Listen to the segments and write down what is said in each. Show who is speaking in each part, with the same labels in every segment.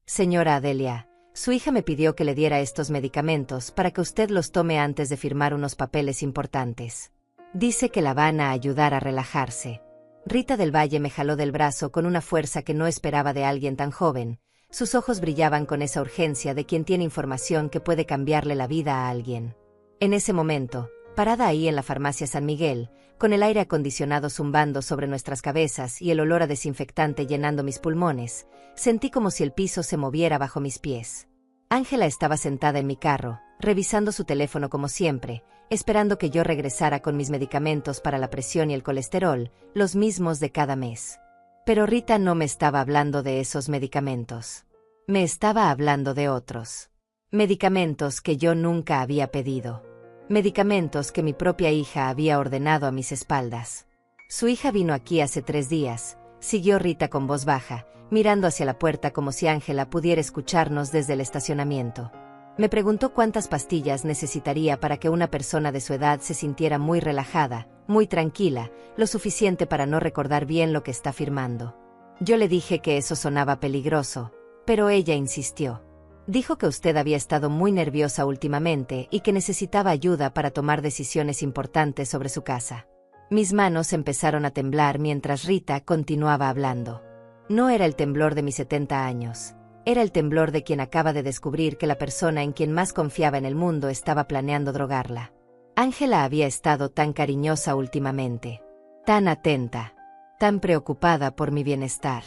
Speaker 1: Señora Adelia, su hija me pidió que le diera estos medicamentos para que usted los tome antes de firmar unos papeles importantes. Dice que la van a ayudar a relajarse. Rita del Valle me jaló del brazo con una fuerza que no esperaba de alguien tan joven. Sus ojos brillaban con esa urgencia de quien tiene información que puede cambiarle la vida a alguien. En ese momento, parada ahí en la farmacia San Miguel, con el aire acondicionado zumbando sobre nuestras cabezas y el olor a desinfectante llenando mis pulmones, sentí como si el piso se moviera bajo mis pies. Ángela estaba sentada en mi carro, revisando su teléfono como siempre, esperando que yo regresara con mis medicamentos para la presión y el colesterol, los mismos de cada mes. Pero Rita no me estaba hablando de esos medicamentos. Me estaba hablando de otros. Medicamentos que yo nunca había pedido. Medicamentos que mi propia hija había ordenado a mis espaldas. Su hija vino aquí hace 3 días, siguió Rita con voz baja, mirando hacia la puerta como si Ángela pudiera escucharnos desde el estacionamiento. Me preguntó cuántas pastillas necesitaría para que una persona de su edad se sintiera muy relajada, muy tranquila, lo suficiente para no recordar bien lo que está firmando. Yo le dije que eso sonaba peligroso, pero ella insistió. Dijo que usted había estado muy nerviosa últimamente y que necesitaba ayuda para tomar decisiones importantes sobre su casa. Mis manos empezaron a temblar mientras Rita continuaba hablando. No era el temblor de mis 70 años. Era el temblor de quien acaba de descubrir que la persona en quien más confiaba en el mundo estaba planeando drogarla. Ángela había estado tan cariñosa últimamente, tan atenta, tan preocupada por mi bienestar.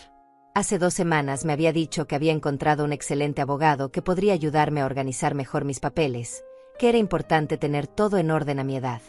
Speaker 1: Hace 2 semanas me había dicho que había encontrado un excelente abogado que podría ayudarme a organizar mejor mis papeles, que era importante tener todo en orden a mi edad.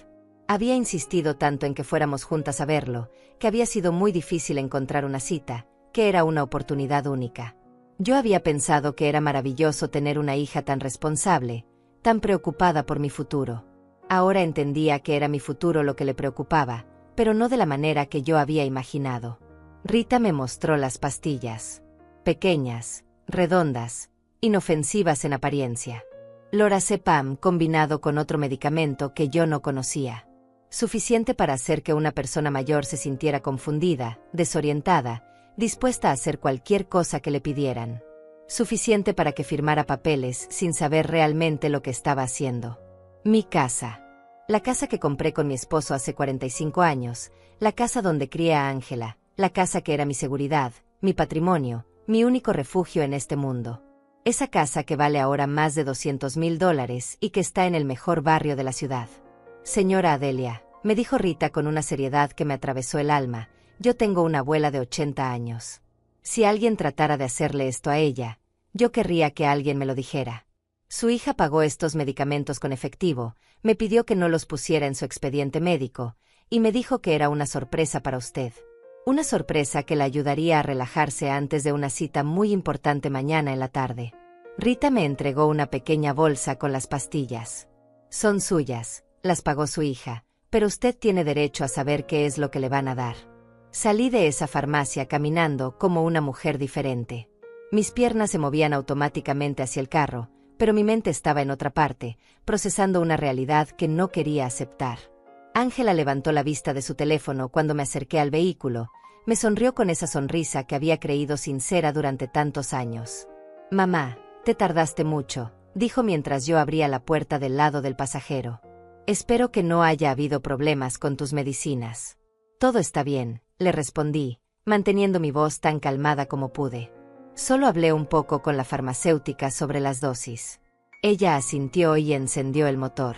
Speaker 1: Había insistido tanto en que fuéramos juntas a verlo, que había sido muy difícil encontrar una cita, que era una oportunidad única. Yo había pensado que era maravilloso tener una hija tan responsable, tan preocupada por mi futuro. Ahora entendía que era mi futuro lo que le preocupaba, pero no de la manera que yo había imaginado. Rita me mostró las pastillas. Pequeñas, redondas, inofensivas en apariencia. Lorazepam combinado con otro medicamento que yo no conocía. Suficiente para hacer que una persona mayor se sintiera confundida, desorientada, dispuesta a hacer cualquier cosa que le pidieran. Suficiente para que firmara papeles sin saber realmente lo que estaba haciendo. Mi casa. La casa que compré con mi esposo hace 45 años, la casa donde crié a Ángela, la casa que era mi seguridad, mi patrimonio, mi único refugio en este mundo. Esa casa que vale ahora más de $200,000 y que está en el mejor barrio de la ciudad. Señora Adelia, me dijo Rita con una seriedad que me atravesó el alma, yo tengo una abuela de 80 años. Si alguien tratara de hacerle esto a ella, yo querría que alguien me lo dijera. Su hija pagó estos medicamentos con efectivo, me pidió que no los pusiera en su expediente médico, y me dijo que era una sorpresa para usted. Una sorpresa que la ayudaría a relajarse antes de una cita muy importante mañana en la tarde. Rita me entregó una pequeña bolsa con las pastillas. Son suyas, las pagó su hija, pero usted tiene derecho a saber qué es lo que le van a dar. Salí de esa farmacia caminando como una mujer diferente. Mis piernas se movían automáticamente hacia el carro, pero mi mente estaba en otra parte, procesando una realidad que no quería aceptar. Ángela levantó la vista de su teléfono cuando me acerqué al vehículo, me sonrió con esa sonrisa que había creído sincera durante tantos años. «Mamá, te tardaste mucho», dijo mientras yo abría la puerta del lado del pasajero. «Espero que no haya habido problemas con tus medicinas». «Todo está bien», le respondí, manteniendo mi voz tan calmada como pude. Solo hablé un poco con la farmacéutica sobre las dosis. Ella asintió y encendió el motor.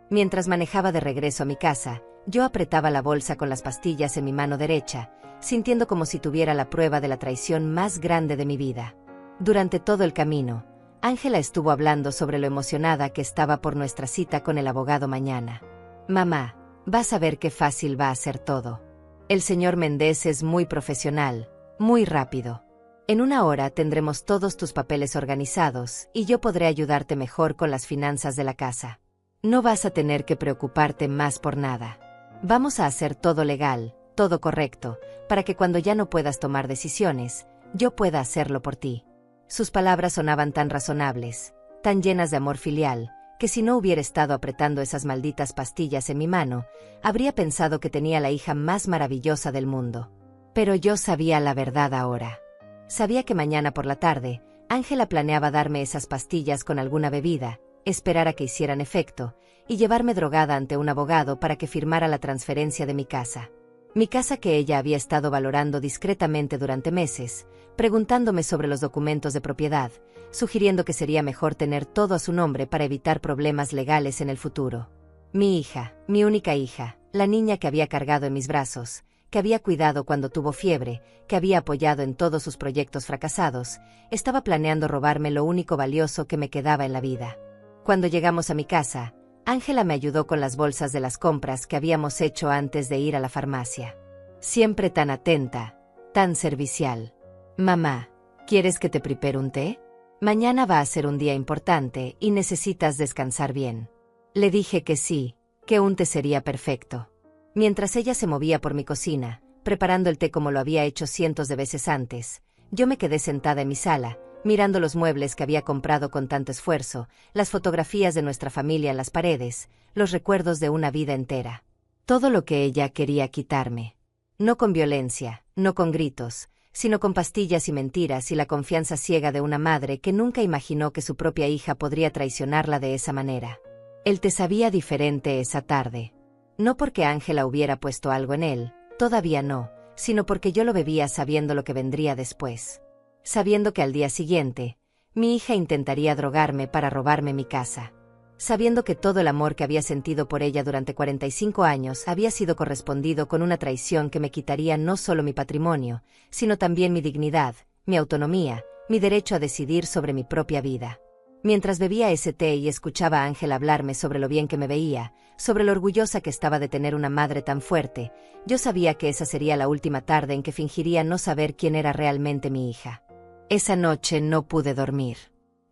Speaker 1: Mientras manejaba de regreso a mi casa, yo apretaba la bolsa con las pastillas en mi mano derecha, sintiendo como si tuviera la prueba de la traición más grande de mi vida. Durante todo el camino, Ángela estuvo hablando sobre lo emocionada que estaba por nuestra cita con el abogado mañana. «Mamá, vas a ver qué fácil va a ser todo. El señor Méndez es muy profesional, muy rápido. En 1 hora tendremos todos tus papeles organizados y yo podré ayudarte mejor con las finanzas de la casa. No vas a tener que preocuparte más por nada. Vamos a hacer todo legal, todo correcto, para que cuando ya no puedas tomar decisiones, yo pueda hacerlo por ti». Sus palabras sonaban tan razonables, tan llenas de amor filial, que si no hubiera estado apretando esas malditas pastillas en mi mano, habría pensado que tenía la hija más maravillosa del mundo. Pero yo sabía la verdad ahora. Sabía que mañana por la tarde, Ángela planeaba darme esas pastillas con alguna bebida, esperar a que hicieran efecto, y llevarme drogada ante un abogado para que firmara la transferencia de mi casa. Mi casa que ella había estado valorando discretamente durante meses, preguntándome sobre los documentos de propiedad, sugiriendo que sería mejor tener todo a su nombre para evitar problemas legales en el futuro. Mi hija, mi única hija, la niña que había cargado en mis brazos, que había cuidado cuando tuvo fiebre, que había apoyado en todos sus proyectos fracasados, estaba planeando robarme lo único valioso que me quedaba en la vida. Cuando llegamos a mi casa, Ángela me ayudó con las bolsas de las compras que habíamos hecho antes de ir a la farmacia. Siempre tan atenta, tan servicial. Mamá, ¿quieres que te prepare un té? Mañana va a ser un día importante y necesitas descansar bien. Le dije que sí, que un té sería perfecto. Mientras ella se movía por mi cocina, preparando el té como lo había hecho cientos de veces antes, yo me quedé sentada en mi sala, mirando los muebles que había comprado con tanto esfuerzo, las fotografías de nuestra familia en las paredes, los recuerdos de una vida entera. Todo lo que ella quería quitarme. No con violencia, no con gritos, sino con pastillas y mentiras y la confianza ciega de una madre que nunca imaginó que su propia hija podría traicionarla de esa manera. El té sabía diferente esa tarde. No porque Ángela hubiera puesto algo en él, todavía no, sino porque yo lo bebía sabiendo lo que vendría después. Sabiendo que al día siguiente, mi hija intentaría drogarme para robarme mi casa. Sabiendo que todo el amor que había sentido por ella durante 45 años había sido correspondido con una traición que me quitaría no solo mi patrimonio, sino también mi dignidad, mi autonomía, mi derecho a decidir sobre mi propia vida. Mientras bebía ese té y escuchaba a Ángela hablarme sobre lo bien que me veía, sobre lo orgullosa que estaba de tener una madre tan fuerte, yo sabía que esa sería la última tarde en que fingiría no saber quién era realmente mi hija. Esa noche no pude dormir.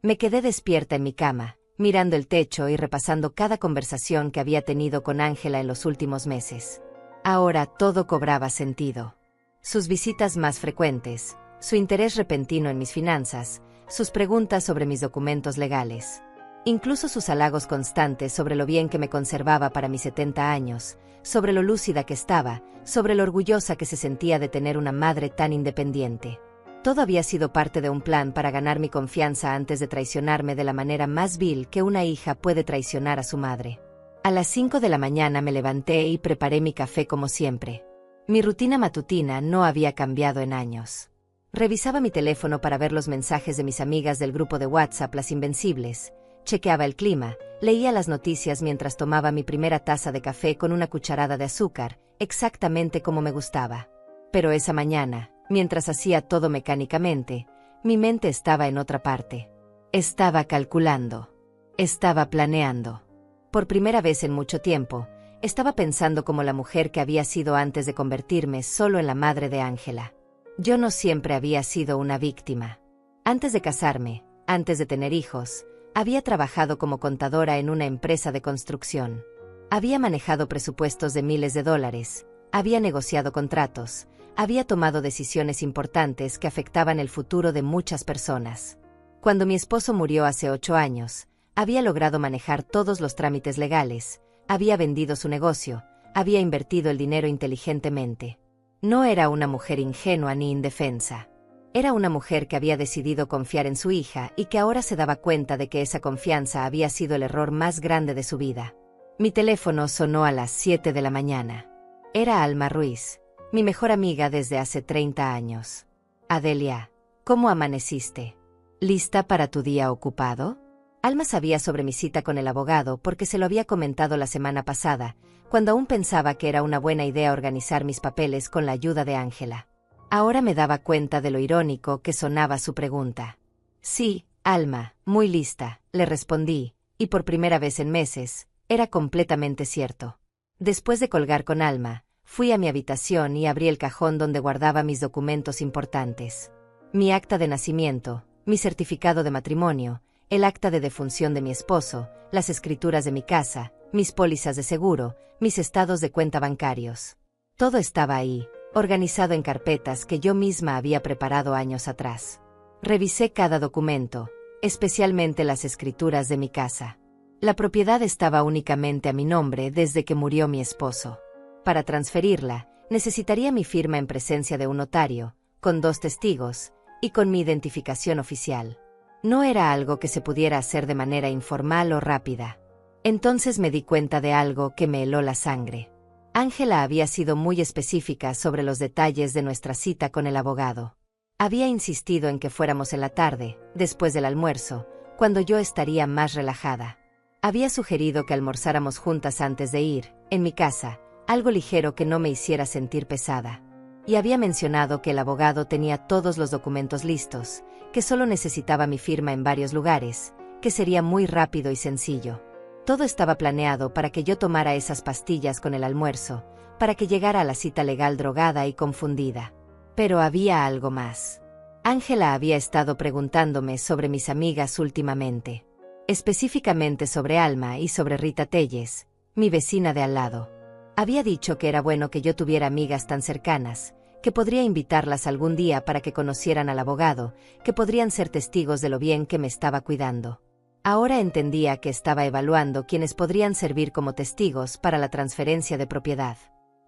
Speaker 1: Me quedé despierta en mi cama, mirando el techo y repasando cada conversación que había tenido con Ángela en los últimos meses. Ahora todo cobraba sentido. Sus visitas más frecuentes, su interés repentino en mis finanzas, sus preguntas sobre mis documentos legales. Incluso sus halagos constantes sobre lo bien que me conservaba para mis 70 años, sobre lo lúcida que estaba, sobre lo orgullosa que se sentía de tener una madre tan independiente. Todo había sido parte de un plan para ganar mi confianza antes de traicionarme de la manera más vil que una hija puede traicionar a su madre. A las 5 de la mañana me levanté y preparé mi café como siempre. Mi rutina matutina no había cambiado en años. Revisaba mi teléfono para ver los mensajes de mis amigas del grupo de WhatsApp Las Invencibles, chequeaba el clima, leía las noticias mientras tomaba mi primera taza de café con una cucharada de azúcar, exactamente como me gustaba. Pero esa mañana, mientras hacía todo mecánicamente, mi mente estaba en otra parte. Estaba calculando. Estaba planeando. Por primera vez en mucho tiempo, estaba pensando como la mujer que había sido antes de convertirme solo en la madre de Ángela. Yo no siempre había sido una víctima. Antes de casarme, antes de tener hijos, había trabajado como contadora en una empresa de construcción. Había manejado presupuestos de miles de dólares, había negociado contratos, había tomado decisiones importantes que afectaban el futuro de muchas personas. Cuando mi esposo murió hace 8 años, había logrado manejar todos los trámites legales, había vendido su negocio, había invertido el dinero inteligentemente. No era una mujer ingenua ni indefensa. Era una mujer que había decidido confiar en su hija y que ahora se daba cuenta de que esa confianza había sido el error más grande de su vida. Mi teléfono sonó a las 7 de la mañana. Era Alma Ruiz, mi mejor amiga desde hace 30 años. Adelia, ¿cómo amaneciste? ¿Lista para tu día ocupado? Alma sabía sobre mi cita con el abogado porque se lo había comentado la semana pasada, cuando aún pensaba que era una buena idea organizar mis papeles con la ayuda de Ángela. Ahora me daba cuenta de lo irónico que sonaba su pregunta. Sí, Alma, muy lista, le respondí, y por primera vez en meses, era completamente cierto. Después de colgar con Alma, fui a mi habitación y abrí el cajón donde guardaba mis documentos importantes. Mi acta de nacimiento, mi certificado de matrimonio, el acta de defunción de mi esposo, las escrituras de mi casa, mis pólizas de seguro, mis estados de cuenta bancarios. Todo estaba ahí, organizado en carpetas que yo misma había preparado años atrás. Revisé cada documento, especialmente las escrituras de mi casa. La propiedad estaba únicamente a mi nombre desde que murió mi esposo. Para transferirla, necesitaría mi firma en presencia de un notario, con 2 testigos, y con mi identificación oficial. No era algo que se pudiera hacer de manera informal o rápida. Entonces me di cuenta de algo que me heló la sangre. Ángela había sido muy específica sobre los detalles de nuestra cita con el abogado. Había insistido en que fuéramos en la tarde, después del almuerzo, cuando yo estaría más relajada. Había sugerido que almorzáramos juntas antes de ir, en mi casa, algo ligero que no me hiciera sentir pesada. Y había mencionado que el abogado tenía todos los documentos listos, que solo necesitaba mi firma en varios lugares, que sería muy rápido y sencillo. Todo estaba planeado para que yo tomara esas pastillas con el almuerzo, para que llegara a la cita legal drogada y confundida. Pero había algo más. Ángela había estado preguntándome sobre mis amigas últimamente. Específicamente sobre Alma y sobre Rita Telles, mi vecina de al lado. Había dicho que era bueno que yo tuviera amigas tan cercanas, que podría invitarlas algún día para que conocieran al abogado, que podrían ser testigos de lo bien que me estaba cuidando. Ahora entendía que estaba evaluando quienes podrían servir como testigos para la transferencia de propiedad.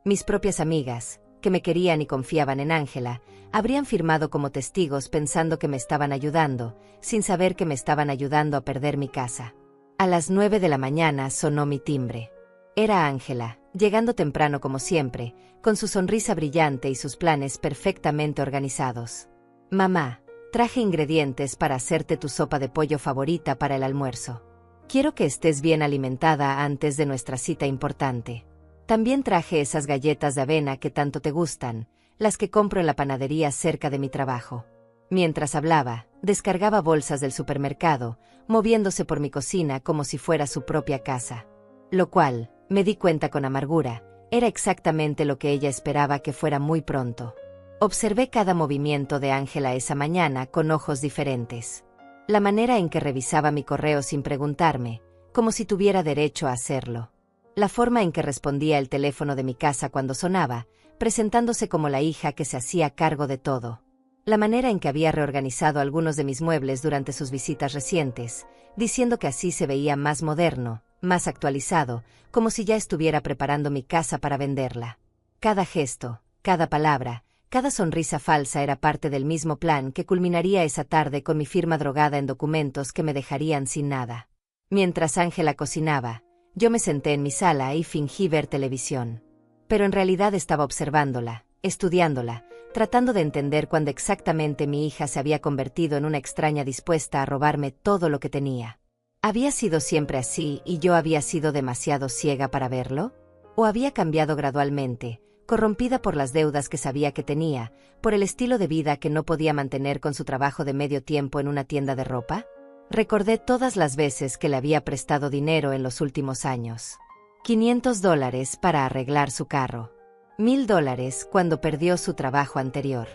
Speaker 1: Mis propias amigas, que me querían y confiaban en Ángela, habrían firmado como testigos pensando que me estaban ayudando, sin saber que me estaban ayudando a perder mi casa. A las 9 de la mañana sonó mi timbre. Era Ángela, llegando temprano como siempre, con su sonrisa brillante y sus planes perfectamente organizados. «Mamá, traje ingredientes para hacerte tu sopa de pollo favorita para el almuerzo. Quiero que estés bien alimentada antes de nuestra cita importante. También traje esas galletas de avena que tanto te gustan, las que compro en la panadería cerca de mi trabajo». Mientras hablaba, descargaba bolsas del supermercado, moviéndose por mi cocina como si fuera su propia casa. Lo cual, me di cuenta con amargura, era exactamente lo que ella esperaba que fuera muy pronto. Observé cada movimiento de Ángela esa mañana con ojos diferentes. La manera en que revisaba mi correo sin preguntarme, como si tuviera derecho a hacerlo. La forma en que respondía el teléfono de mi casa cuando sonaba, presentándose como la hija que se hacía cargo de todo. La manera en que había reorganizado algunos de mis muebles durante sus visitas recientes, diciendo que así se veía más moderno, más actualizado, como si ya estuviera preparando mi casa para venderla. Cada gesto, cada palabra, cada sonrisa falsa era parte del mismo plan que culminaría esa tarde con mi firma drogada en documentos que me dejarían sin nada. Mientras Ángela cocinaba, yo me senté en mi sala y fingí ver televisión. Pero en realidad estaba observándola, estudiándola, tratando de entender cuándo exactamente mi hija se había convertido en una extraña dispuesta a robarme todo lo que tenía. ¿Había sido siempre así y yo había sido demasiado ciega para verlo? ¿O había cambiado gradualmente, corrompida por las deudas que sabía que tenía, por el estilo de vida que no podía mantener con su trabajo de medio tiempo en una tienda de ropa? Recordé todas las veces que le había prestado dinero en los últimos años. $500 para arreglar su carro. $1,000 cuando perdió su trabajo anterior.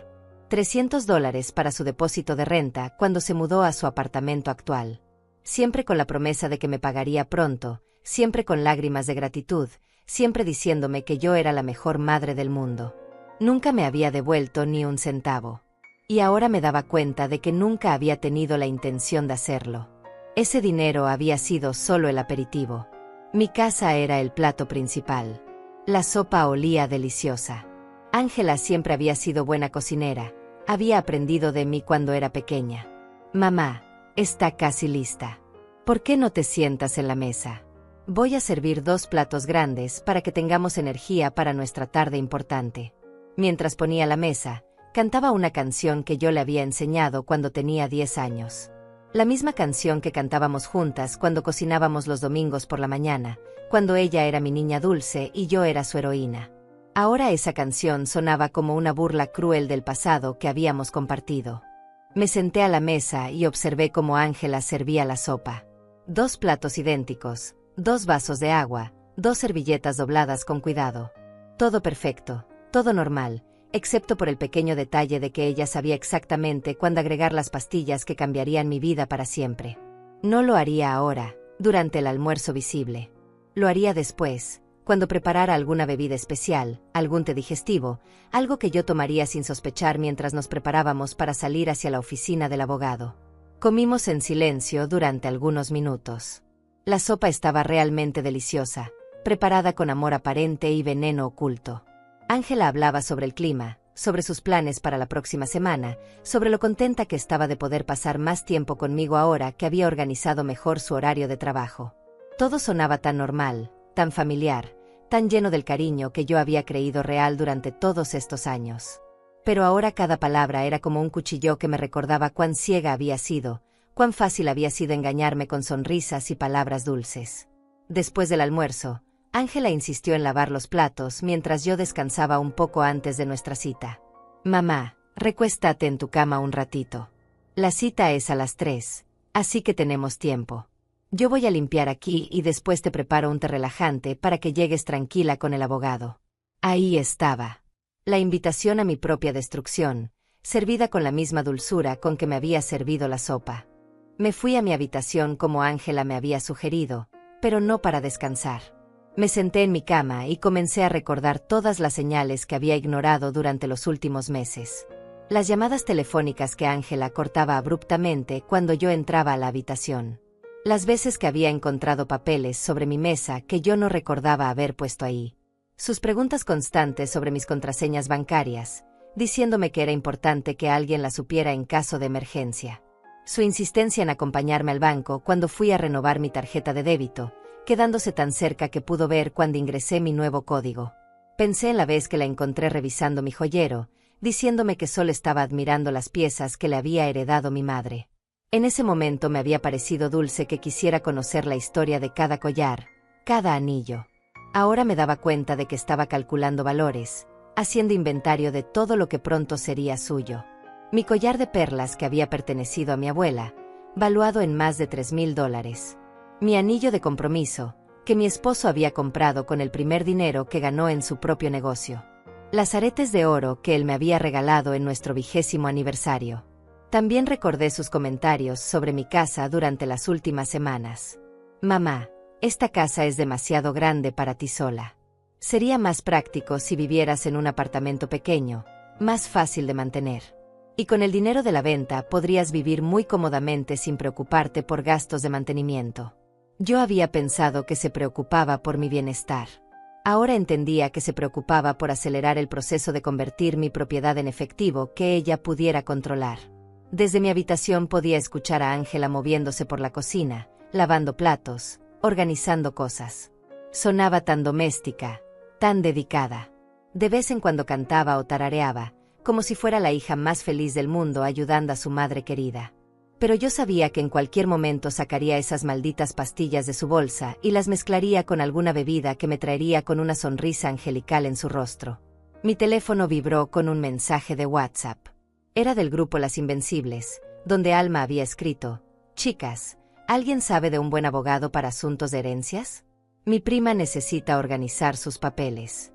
Speaker 1: $300 para su depósito de renta cuando se mudó a su apartamento actual. Siempre con la promesa de que me pagaría pronto, siempre con lágrimas de gratitud, siempre diciéndome que yo era la mejor madre del mundo. Nunca me había devuelto ni un centavo. Y ahora me daba cuenta de que nunca había tenido la intención de hacerlo. Ese dinero había sido solo el aperitivo. Mi casa era el plato principal. La sopa olía deliciosa. Ángela siempre había sido buena cocinera. Había aprendido de mí cuando era pequeña. «Mamá, está casi lista. ¿Por qué no te sientas en la mesa? Voy a servir 2 platos grandes para que tengamos energía para nuestra tarde importante». Mientras ponía la mesa, cantaba una canción que yo le había enseñado cuando tenía 10 años. La misma canción que cantábamos juntas cuando cocinábamos los domingos por la mañana, cuando ella era mi niña dulce y yo era su heroína. Ahora esa canción sonaba como una burla cruel del pasado que habíamos compartido. Me senté a la mesa y observé cómo Ángela servía la sopa. 2 platos idénticos, 2 vasos de agua, 2 servilletas dobladas con cuidado. Todo perfecto, todo normal, excepto por el pequeño detalle de que ella sabía exactamente cuándo agregar las pastillas que cambiarían mi vida para siempre. No lo haría ahora, durante el almuerzo visible. Lo haría después, cuando preparara alguna bebida especial, algún té digestivo, algo que yo tomaría sin sospechar mientras nos preparábamos para salir hacia la oficina del abogado. Comimos en silencio durante algunos minutos. La sopa estaba realmente deliciosa, preparada con amor aparente y veneno oculto. Ángela hablaba sobre el clima, sobre sus planes para la próxima semana, sobre lo contenta que estaba de poder pasar más tiempo conmigo ahora que había organizado mejor su horario de trabajo. Todo sonaba tan normal, tan familiar, tan lleno del cariño que yo había creído real durante todos estos años. Pero ahora cada palabra era como un cuchillo que me recordaba cuán ciega había sido, cuán fácil había sido engañarme con sonrisas y palabras dulces. Después del almuerzo, Ángela insistió en lavar los platos mientras yo descansaba un poco antes de nuestra cita. Mamá, recuéstate en tu cama un ratito. La cita es a las 3, así que tenemos tiempo. Yo voy a limpiar aquí y después te preparo un té relajante para que llegues tranquila con el abogado. Ahí estaba. La invitación a mi propia destrucción, servida con la misma dulzura con que me había servido la sopa. Me fui a mi habitación como Ángela me había sugerido, pero no para descansar. Me senté en mi cama y comencé a recordar todas las señales que había ignorado durante los últimos meses. Las llamadas telefónicas que Ángela cortaba abruptamente cuando yo entraba a la habitación. Las veces que había encontrado papeles sobre mi mesa que yo no recordaba haber puesto ahí. Sus preguntas constantes sobre mis contraseñas bancarias, diciéndome que era importante que alguien las supiera en caso de emergencia. Su insistencia en acompañarme al banco cuando fui a renovar mi tarjeta de débito, quedándose tan cerca que pudo ver cuando ingresé mi nuevo código. Pensé en la vez que la encontré revisando mi joyero, diciéndome que solo estaba admirando las piezas que le había heredado mi madre. En ese momento me había parecido dulce que quisiera conocer la historia de cada collar, cada anillo. Ahora me daba cuenta de que estaba calculando valores, haciendo inventario de todo lo que pronto sería suyo. Mi collar de perlas que había pertenecido a mi abuela, valuado en más de $3,000. Mi anillo de compromiso, que mi esposo había comprado con el primer dinero que ganó en su propio negocio. Las aretes de oro que él me había regalado en nuestro 20º aniversario. También recordé sus comentarios sobre mi casa durante las últimas semanas. Mamá, esta casa es demasiado grande para ti sola. Sería más práctico si vivieras en un apartamento pequeño, más fácil de mantener. Y con el dinero de la venta podrías vivir muy cómodamente sin preocuparte por gastos de mantenimiento. Yo había pensado que se preocupaba por mi bienestar. Ahora entendía que se preocupaba por acelerar el proceso de convertir mi propiedad en efectivo que ella pudiera controlar. Desde mi habitación podía escuchar a Ángela moviéndose por la cocina, lavando platos, organizando cosas. Sonaba tan doméstica, tan dedicada. De vez en cuando cantaba o tarareaba, como si fuera la hija más feliz del mundo ayudando a su madre querida. Pero yo sabía que en cualquier momento sacaría esas malditas pastillas de su bolsa y las mezclaría con alguna bebida que me traería con una sonrisa angelical en su rostro. Mi teléfono vibró con un mensaje de WhatsApp. Era del grupo Las Invencibles, donde Alma había escrito: «Chicas, ¿alguien sabe de un buen abogado para asuntos de herencias? Mi prima necesita organizar sus papeles».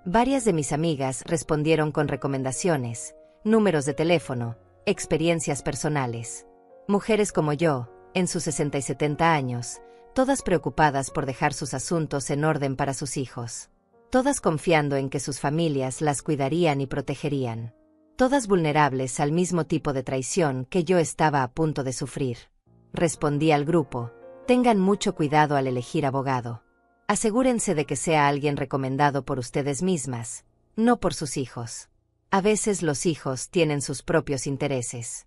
Speaker 1: Varias de mis amigas respondieron con recomendaciones, números de teléfono, experiencias personales. Mujeres como yo, en sus 60 y 70 años, todas preocupadas por dejar sus asuntos en orden para sus hijos. Todas confiando en que sus familias las cuidarían y protegerían. Todas vulnerables al mismo tipo de traición que yo estaba a punto de sufrir. Respondí al grupo: tengan mucho cuidado al elegir abogado. Asegúrense de que sea alguien recomendado por ustedes mismas, no por sus hijos. A veces los hijos tienen sus propios intereses.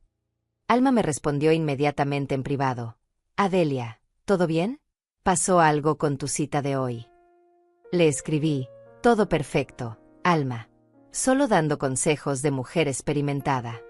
Speaker 1: Alma me respondió inmediatamente en privado: «Adelia, ¿todo bien? ¿Pasó algo con tu cita de hoy?» Le escribí: «Todo perfecto, Alma. Solo dando consejos de mujer experimentada».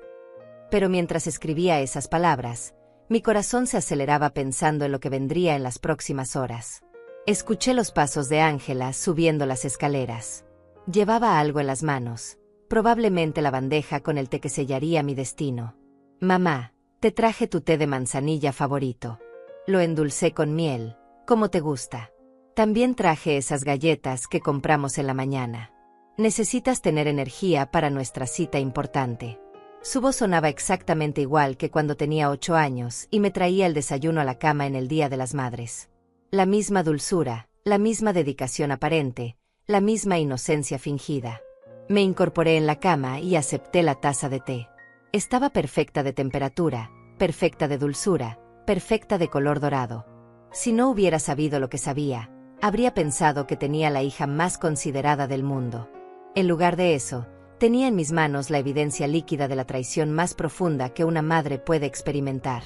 Speaker 1: Pero mientras escribía esas palabras, mi corazón se aceleraba pensando en lo que vendría en las próximas horas. Escuché los pasos de Ángela subiendo las escaleras. Llevaba algo en las manos, probablemente la bandeja con el té que sellaría mi destino. «Mamá, te traje tu té de manzanilla favorito. Lo endulcé con miel, como te gusta. También traje esas galletas que compramos en la mañana. Necesitas tener energía para nuestra cita importante». Su voz sonaba exactamente igual que cuando tenía 8 años y me traía el desayuno a la cama en el Día de las Madres. La misma dulzura, la misma dedicación aparente, la misma inocencia fingida. Me incorporé en la cama y acepté la taza de té. Estaba perfecta de temperatura, perfecta de dulzura, perfecta de color dorado. Si no hubiera sabido lo que sabía, habría pensado que tenía la hija más considerada del mundo. En lugar de eso, Tenía en mis manos la evidencia líquida de la traición más profunda que una madre puede experimentar.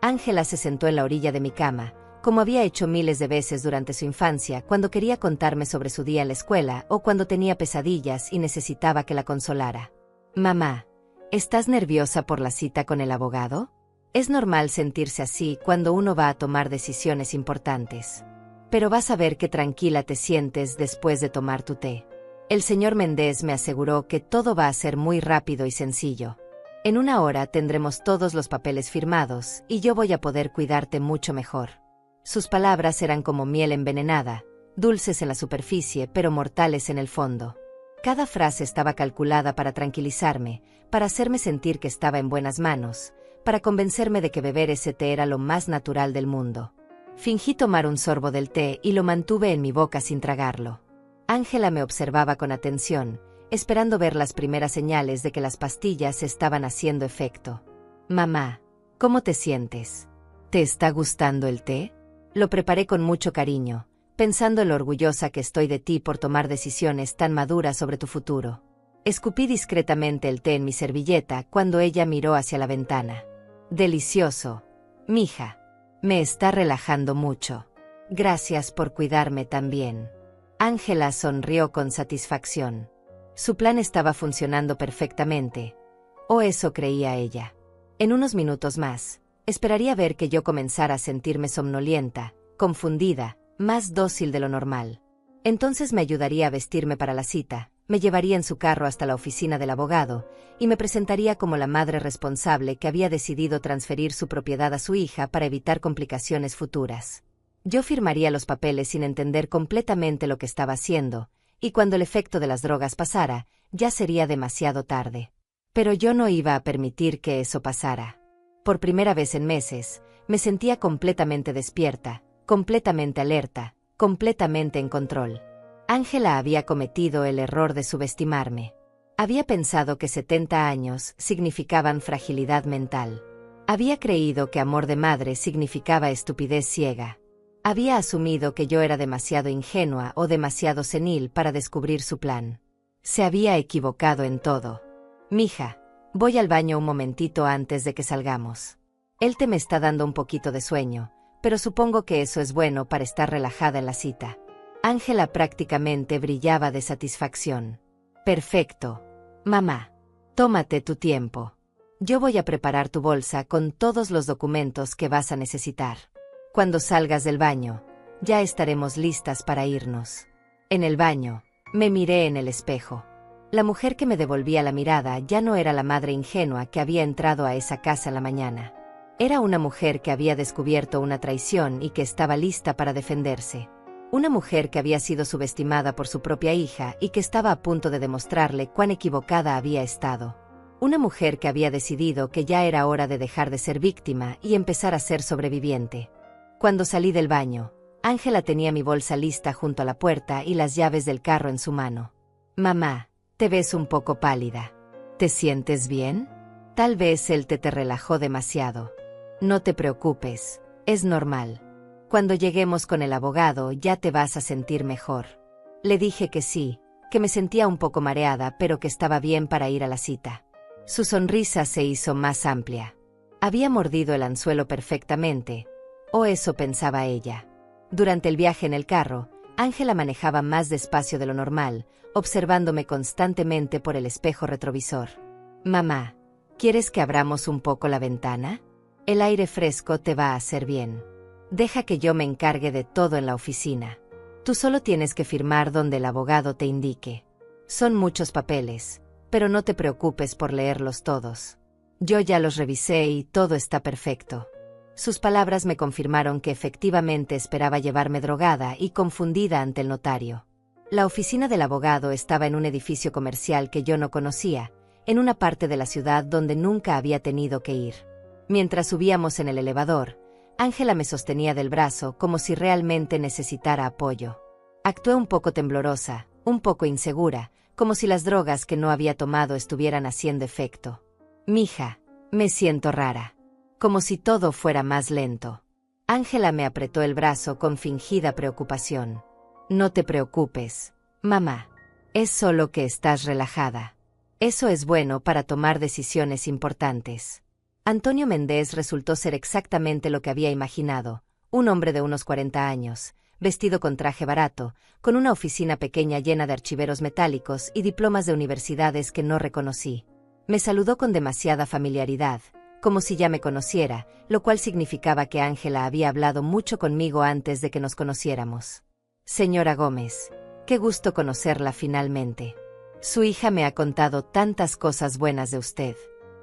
Speaker 1: Ángela se sentó en la orilla de mi cama, como había hecho miles de veces durante su infancia cuando quería contarme sobre su día en la escuela o cuando tenía pesadillas y necesitaba que la consolara. Mamá, ¿estás nerviosa por la cita con el abogado? Es normal sentirse así cuando uno va a tomar decisiones importantes. Pero vas a ver qué tranquila te sientes después de tomar tu té. El señor Méndez me aseguró que todo va a ser muy rápido y sencillo. En 1 hora tendremos todos los papeles firmados y yo voy a poder cuidarte mucho mejor. Sus palabras eran como miel envenenada, dulces en la superficie pero mortales en el fondo. Cada frase estaba calculada para tranquilizarme, para hacerme sentir que estaba en buenas manos, para convencerme de que beber ese té era lo más natural del mundo. Fingí tomar un sorbo del té y lo mantuve en mi boca sin tragarlo. Ángela me observaba con atención, esperando ver las primeras señales de que las pastillas estaban haciendo efecto. Mamá, ¿cómo te sientes? ¿Te está gustando el té? Lo preparé con mucho cariño, pensando en lo orgullosa que estoy de ti por tomar decisiones tan maduras sobre tu futuro. Escupí discretamente el té en mi servilleta cuando ella miró hacia la ventana. Delicioso, mija. Me está relajando mucho. Gracias por cuidarme tan bien. Ángela sonrió con satisfacción. Su plan estaba funcionando perfectamente, o eso creía ella. En unos minutos más, esperaría ver que yo comenzara a sentirme somnolienta, confundida, más dócil de lo normal. Entonces me ayudaría a vestirme para la cita, me llevaría en su carro hasta la oficina del abogado, y me presentaría como la madre responsable que había decidido transferir su propiedad a su hija para evitar complicaciones futuras. Yo firmaría los papeles sin entender completamente lo que estaba haciendo, y cuando el efecto de las drogas pasara, ya sería demasiado tarde. Pero yo no iba a permitir que eso pasara. Por primera vez en meses, me sentía completamente despierta, completamente alerta, completamente en control. Ángela había cometido el error de subestimarme. Había pensado que 70 años significaban fragilidad mental. Había creído que amor de madre significaba estupidez ciega. Había asumido que yo era demasiado ingenua o demasiado senil para descubrir su plan. Se había equivocado en todo. Mija, voy al baño un momentito antes de que salgamos. El té me está dando un poquito de sueño, pero supongo que eso es bueno para estar relajada en la cita. Ángela prácticamente brillaba de satisfacción. Perfecto. Mamá, tómate tu tiempo. Yo voy a preparar tu bolsa con todos los documentos que vas a necesitar. Cuando salgas del baño, ya estaremos listas para irnos. En el baño, me miré en el espejo. La mujer que me devolvía la mirada ya no era la madre ingenua que había entrado a esa casa en la mañana. Era una mujer que había descubierto una traición y que estaba lista para defenderse. Una mujer que había sido subestimada por su propia hija y que estaba a punto de demostrarle cuán equivocada había estado. Una mujer que había decidido que ya era hora de dejar de ser víctima y empezar a ser sobreviviente. Cuando salí del baño, Ángela tenía mi bolsa lista junto a la puerta y las llaves del carro en su mano. Mamá, te ves un poco pálida. ¿Te sientes bien? Tal vez el té te relajó demasiado. No te preocupes, es normal. Cuando lleguemos con el abogado ya te vas a sentir mejor. Le dije que sí, que me sentía un poco mareada pero que estaba bien para ir a la cita. Su sonrisa se hizo más amplia. Había mordido el anzuelo perfectamente, o eso pensaba ella. Durante el viaje en el carro, Ángela manejaba más despacio de lo normal, observándome constantemente por el espejo retrovisor. Mamá, ¿quieres que abramos un poco la ventana? El aire fresco te va a hacer bien. Deja que yo me encargue de todo en la oficina. Tú solo tienes que firmar donde el abogado te indique. Son muchos papeles, pero no te preocupes por leerlos todos. Yo ya los revisé y todo está perfecto. Sus palabras me confirmaron que efectivamente esperaba llevarme drogada y confundida ante el notario. La oficina del abogado estaba en un edificio comercial que yo no conocía, en una parte de la ciudad donde nunca había tenido que ir. Mientras subíamos en el elevador, Ángela me sostenía del brazo como si realmente necesitara apoyo. Actué un poco temblorosa, un poco insegura, como si las drogas que no había tomado estuvieran haciendo efecto. Mija, me siento rara. Como si todo fuera más lento. Ángela me apretó el brazo con fingida preocupación. No te preocupes, mamá. Es solo que estás relajada. Eso es bueno para tomar decisiones importantes. Antonio Méndez resultó ser exactamente lo que había imaginado, un hombre de unos 40 años, vestido con traje barato, con una oficina pequeña llena de archiveros metálicos y diplomas de universidades que no reconocí. Me saludó con demasiada familiaridad, como si ya me conociera, lo cual significaba que Ángela había hablado mucho conmigo antes de que nos conociéramos. Señora Gómez, qué gusto conocerla finalmente. Su hija me ha contado tantas cosas buenas de usted.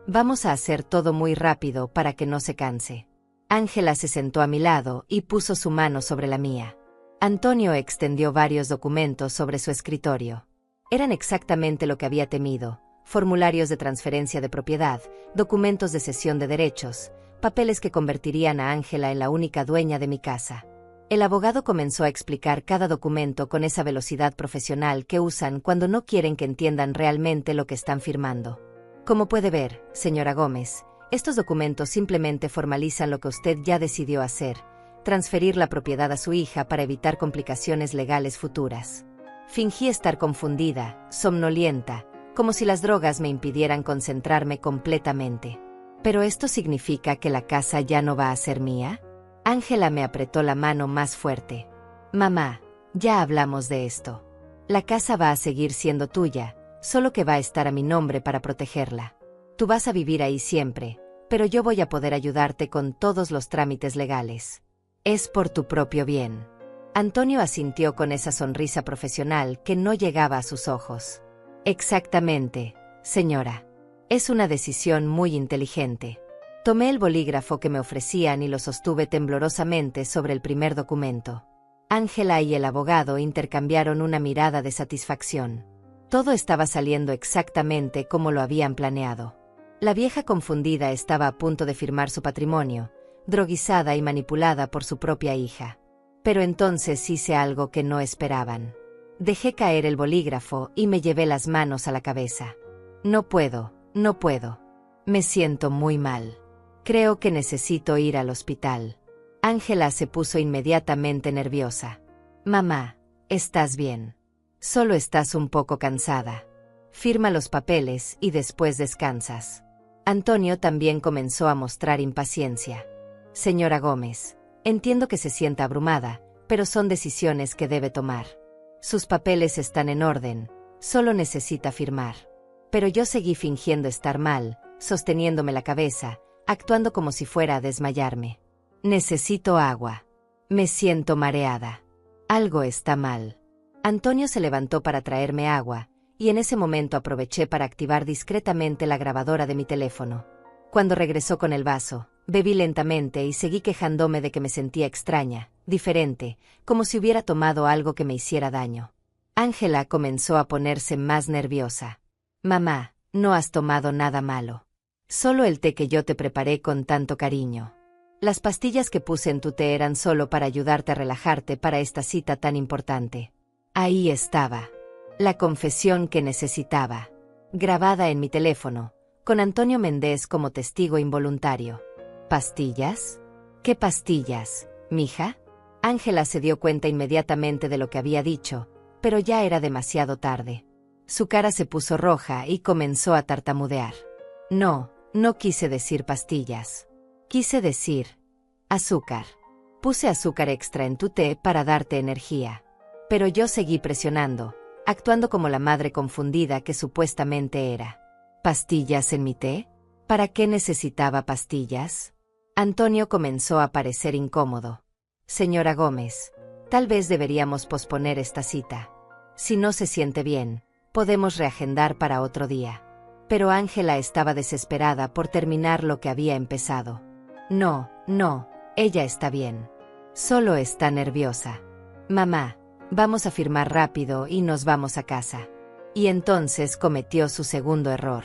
Speaker 1: Vamos a hacer todo muy rápido para que no se canse. Ángela se sentó a mi lado y puso su mano sobre la mía. Antonio extendió varios documentos sobre su escritorio. Eran exactamente lo que había temido: formularios de transferencia de propiedad, documentos de cesión de derechos, papeles que convertirían a Ángela en la única dueña de mi casa. El abogado comenzó a explicar cada documento con esa velocidad profesional que usan cuando no quieren que entiendan realmente lo que están firmando. Como puede ver, señora Gómez, estos documentos simplemente formalizan lo que usted ya decidió hacer: transferir la propiedad a su hija para evitar complicaciones legales futuras. Fingí estar confundida, somnolienta, como si las drogas me impidieran concentrarme completamente. ¿Pero esto significa que la casa ya no va a ser mía? Ángela me apretó la mano más fuerte. Mamá, ya hablamos de esto. La casa va a seguir siendo tuya, solo que va a estar a mi nombre para protegerla. Tú vas a vivir ahí siempre, pero yo voy a poder ayudarte con todos los trámites legales. Es por tu propio bien. Antonio asintió con esa sonrisa profesional que no llegaba a sus ojos. Exactamente, señora. Es una decisión muy inteligente. Tomé el bolígrafo que me ofrecían y lo sostuve temblorosamente sobre el primer documento. Ángela y el abogado intercambiaron una mirada de satisfacción. Todo estaba saliendo exactamente como lo habían planeado. La vieja confundida estaba a punto de firmar su patrimonio, droguizada y manipulada por su propia hija. Pero entonces hice algo que no esperaban. Dejé caer el bolígrafo y me llevé las manos a la cabeza. No puedo. Me siento muy mal. Creo que necesito ir al hospital. Ángela se puso inmediatamente nerviosa. Mamá, ¿estás bien? Solo estás un poco cansada. Firma los papeles y después descansas. Antonio también comenzó a mostrar impaciencia. Señora Gómez, entiendo que se sienta abrumada, pero son decisiones que debe tomar. Sus papeles están en orden, solo necesita firmar. Pero yo seguí fingiendo estar mal, sosteniéndome la cabeza, actuando como si fuera a desmayarme. Necesito agua. Me siento mareada. Algo está mal. Antonio se levantó para traerme agua, y en ese momento aproveché para activar discretamente la grabadora de mi teléfono. Cuando regresó con el vaso, bebí lentamente y seguí quejándome de que me sentía extraña, diferente, como si hubiera tomado algo que me hiciera daño. Ángela comenzó a ponerse más nerviosa. Mamá, no has tomado nada malo. Solo el té que yo te preparé con tanto cariño. Las pastillas que puse en tu té eran solo para ayudarte a relajarte para esta cita tan importante. Ahí estaba. La confesión que necesitaba. Grabada en mi teléfono, con Antonio Méndez como testigo involuntario. ¿Pastillas? ¿Qué pastillas, mija? Ángela se dio cuenta inmediatamente de lo que había dicho, pero ya era demasiado tarde. Su cara se puso roja y comenzó a tartamudear. No quise decir pastillas. Quise decir azúcar. Puse azúcar extra en tu té para darte energía. Pero yo seguí presionando, actuando como la madre confundida que supuestamente era. ¿Pastillas en mi té? ¿Para qué necesitaba pastillas? Antonio comenzó a parecer incómodo. Señora Gómez, tal vez deberíamos posponer esta cita. Si no se siente bien, podemos reagendar para otro día. Pero Ángela estaba desesperada por terminar lo que había empezado. No, ella está bien. Solo está nerviosa. Mamá, vamos a firmar rápido y nos vamos a casa. Y entonces cometió su segundo error.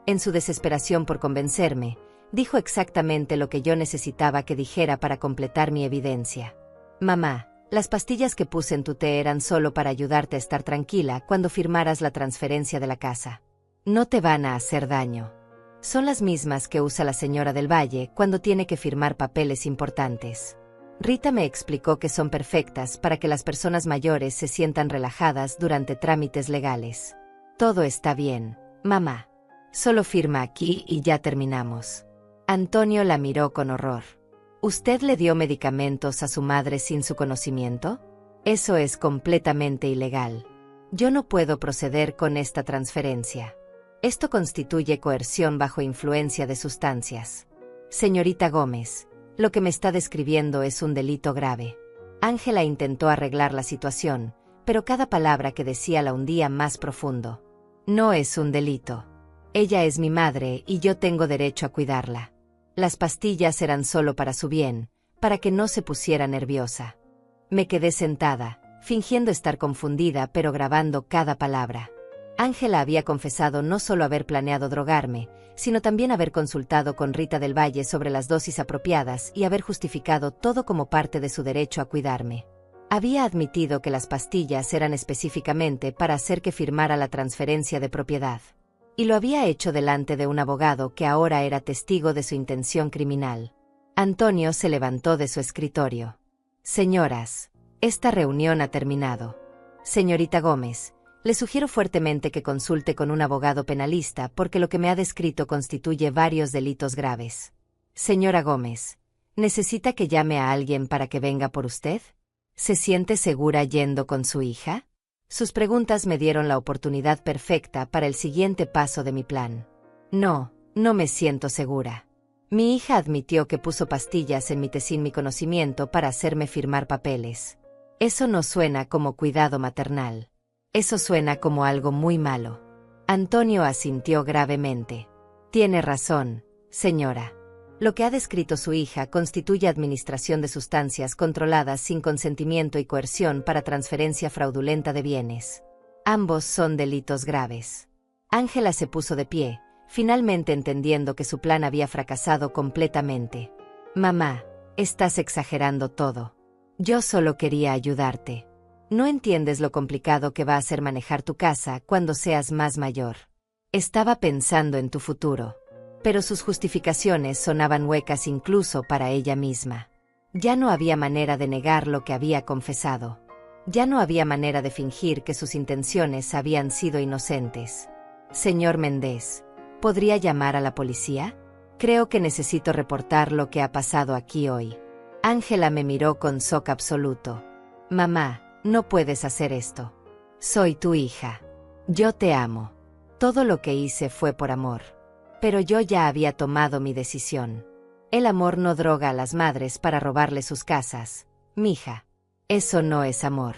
Speaker 1: En su desesperación por convencerme, dijo exactamente lo que yo necesitaba que dijera para completar mi evidencia. Mamá, las pastillas que puse en tu té eran solo para ayudarte a estar tranquila cuando firmaras la transferencia de la casa. No te van a hacer daño. Son las mismas que usa la señora del Valle cuando tiene que firmar papeles importantes. Rita me explicó que son perfectas para que las personas mayores se sientan relajadas durante trámites legales. Todo está bien, Mamá, solo firma aquí y ya terminamos. Antonio la miró con horror. ¿Usted le dio medicamentos a su madre sin su conocimiento? Eso es completamente ilegal. Yo no puedo proceder con esta transferencia. Esto constituye coerción bajo influencia de sustancias. Señorita Gómez, lo que me está describiendo es un delito grave. Ángela intentó arreglar la situación, pero cada palabra que decía la hundía más profundo. No es un delito. Ella es mi madre y yo tengo derecho a cuidarla. Las pastillas eran solo para su bien, para que no se pusiera nerviosa. Me quedé sentada, fingiendo estar confundida pero grabando cada palabra. Ángela había confesado no solo haber planeado drogarme, sino también haber consultado con Rita del Valle sobre las dosis apropiadas y haber justificado todo como parte de su derecho a cuidarme. Había admitido que las pastillas eran específicamente para hacer que firmara la transferencia de propiedad. Y lo había hecho delante de un abogado que ahora era testigo de su intención criminal. Antonio se levantó de su escritorio. Señoras, esta reunión ha terminado. Señorita Gómez, le sugiero fuertemente que consulte con un abogado penalista porque lo que me ha descrito constituye varios delitos graves. Señora Gómez, ¿necesita que llame a alguien para que venga por usted? ¿Se siente segura yendo con su hija? Sus preguntas me dieron la oportunidad perfecta para el siguiente paso de mi plan. No, no me siento segura. Mi hija admitió que puso pastillas en mi té sin mi conocimiento para hacerme firmar papeles. Eso no suena como cuidado maternal. Eso suena como algo muy malo. Antonio asintió gravemente. Tiene razón, señora. Lo que ha descrito su hija constituye administración de sustancias controladas sin consentimiento y coerción para transferencia fraudulenta de bienes. Ambos son delitos graves. Ángela se puso de pie, finalmente entendiendo que su plan había fracasado completamente. Mamá, estás exagerando todo. Yo solo quería ayudarte. No entiendes lo complicado que va a ser manejar tu casa cuando seas más mayor. Estaba pensando en tu futuro. Pero sus justificaciones sonaban huecas incluso para ella misma. Ya no había manera de negar lo que había confesado. Ya no había manera de fingir que sus intenciones habían sido inocentes. Señor Méndez, ¿podría llamar a la policía? Creo que necesito reportar lo que ha pasado aquí hoy. Ángela me miró con shock absoluto. Mamá, no puedes hacer esto. Soy tu hija. Yo te amo. Todo lo que hice fue por amor. Pero yo ya había tomado mi decisión. El amor no droga a las madres para robarle sus casas, mija. Eso no es amor.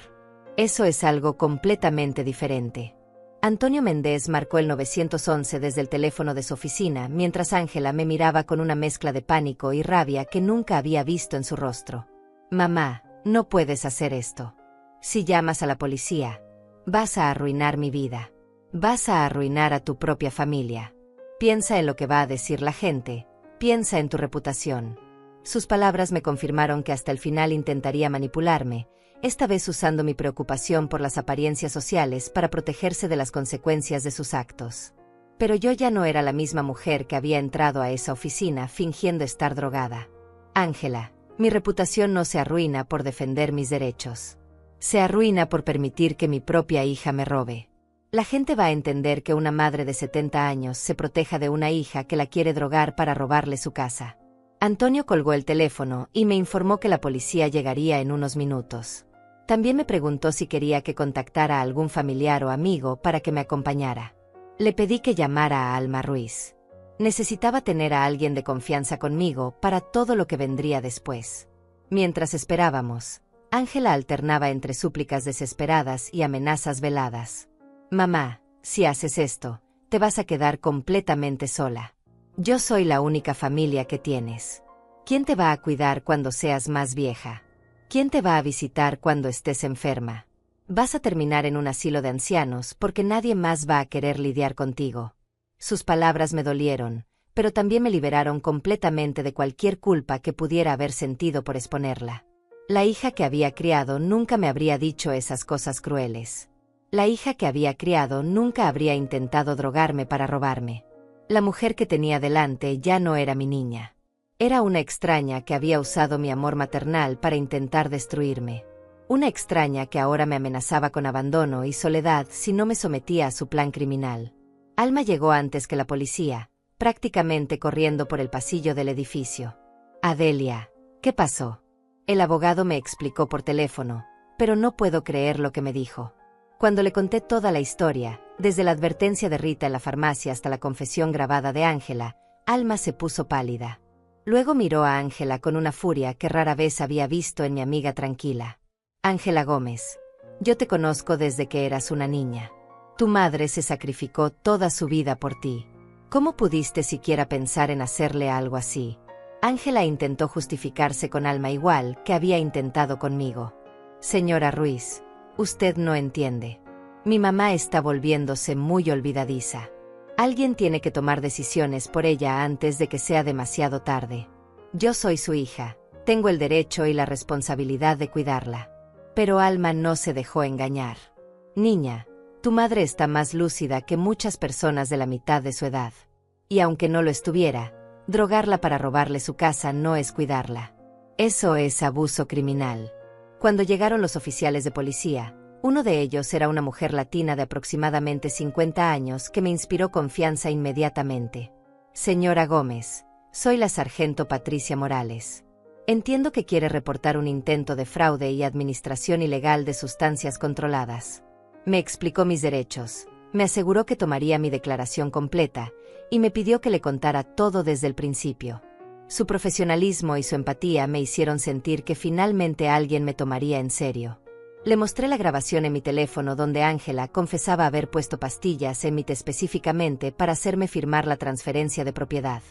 Speaker 1: Eso es algo completamente diferente. Antonio Méndez marcó el 911 desde el teléfono de su oficina, mientras Ángela me miraba con una mezcla de pánico y rabia que nunca había visto en su rostro. Mamá, no puedes hacer esto. Si llamas a la policía, vas a arruinar mi vida. Vas a arruinar a tu propia familia. Piensa en lo que va a decir la gente, piensa en tu reputación. Sus palabras me confirmaron que hasta el final intentaría manipularme, esta vez usando mi preocupación por las apariencias sociales para protegerse de las consecuencias de sus actos. Pero yo ya no era la misma mujer que había entrado a esa oficina fingiendo estar drogada. Ángela, mi reputación no se arruina por defender mis derechos. Se arruina por permitir que mi propia hija me robe. La gente va a entender que una madre de 70 años se proteja de una hija que la quiere drogar para robarle su casa. Antonio colgó el teléfono y me informó que la policía llegaría en unos minutos. También me preguntó si quería que contactara a algún familiar o amigo para que me acompañara. Le pedí que llamara a Alma Ruiz. Necesitaba tener a alguien de confianza conmigo para todo lo que vendría después. Mientras esperábamos, Ángela alternaba entre súplicas desesperadas y amenazas veladas. Mamá, si haces esto, te vas a quedar completamente sola. Yo soy la única familia que tienes. ¿Quién te va a cuidar cuando seas más vieja? ¿Quién te va a visitar cuando estés enferma? Vas a terminar en un asilo de ancianos porque nadie más va a querer lidiar contigo. Sus palabras me dolieron, pero también me liberaron completamente de cualquier culpa que pudiera haber sentido por exponerla. La hija que había criado nunca me habría dicho esas cosas crueles. La hija que había criado nunca habría intentado drogarme para robarme. La mujer que tenía delante ya no era mi niña. Era una extraña que había usado mi amor maternal para intentar destruirme. Una extraña que ahora me amenazaba con abandono y soledad si no me sometía a su plan criminal. Alma llegó antes que la policía, prácticamente corriendo por el pasillo del edificio. Adelia, ¿qué pasó? El abogado me explicó por teléfono, pero no puedo creer lo que me dijo. Cuando le conté toda la historia, desde la advertencia de Rita en la farmacia hasta la confesión grabada de Ángela, Alma se puso pálida. Luego miró a Ángela con una furia que rara vez había visto en mi amiga tranquila. Ángela Gómez, yo te conozco desde que eras una niña. Tu madre se sacrificó toda su vida por ti. ¿Cómo pudiste siquiera pensar en hacerle algo así? Ángela intentó justificarse con Alma igual que había intentado conmigo. Señora Ruiz, usted no entiende. Mi mamá está volviéndose muy olvidadiza. Alguien tiene que tomar decisiones por ella antes de que sea demasiado tarde. Yo soy su hija, tengo el derecho y la responsabilidad de cuidarla. Pero Alma no se dejó engañar. Niña, tu madre está más lúcida que muchas personas de la mitad de su edad. Y aunque no lo estuviera, drogarla para robarle su casa no es cuidarla. Eso es abuso criminal. Cuando llegaron los oficiales de policía, uno de ellos era una mujer latina de aproximadamente 50 años que me inspiró confianza inmediatamente. Señora Gómez, soy la sargento Patricia Morales. Entiendo que quiere reportar un intento de fraude y administración ilegal de sustancias controladas. Me explicó mis derechos, me aseguró que tomaría mi declaración completa, y me pidió que le contara todo desde el principio. Su profesionalismo y su empatía me hicieron sentir que finalmente alguien me tomaría en serio. Le mostré la grabación en mi teléfono donde Ángela confesaba haber puesto pastillas en mí específicamente para hacerme firmar la transferencia de propiedad.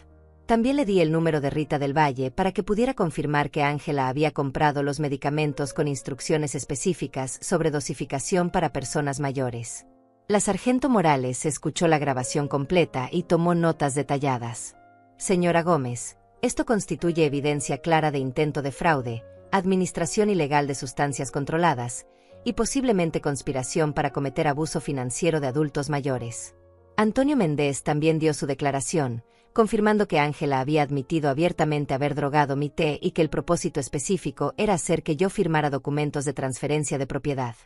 Speaker 1: También le di el número de Rita del Valle para que pudiera confirmar que Ángela había comprado los medicamentos con instrucciones específicas sobre dosificación para personas mayores. La sargento Morales escuchó la grabación completa y tomó notas detalladas. Señora Gómez, esto constituye evidencia clara de intento de fraude, administración ilegal de sustancias controladas y posiblemente conspiración para cometer abuso financiero de adultos mayores. Antonio Méndez también dio su declaración, confirmando que Ángela había admitido abiertamente haber drogado mi té y que el propósito específico era hacer que yo firmara documentos de transferencia de propiedad.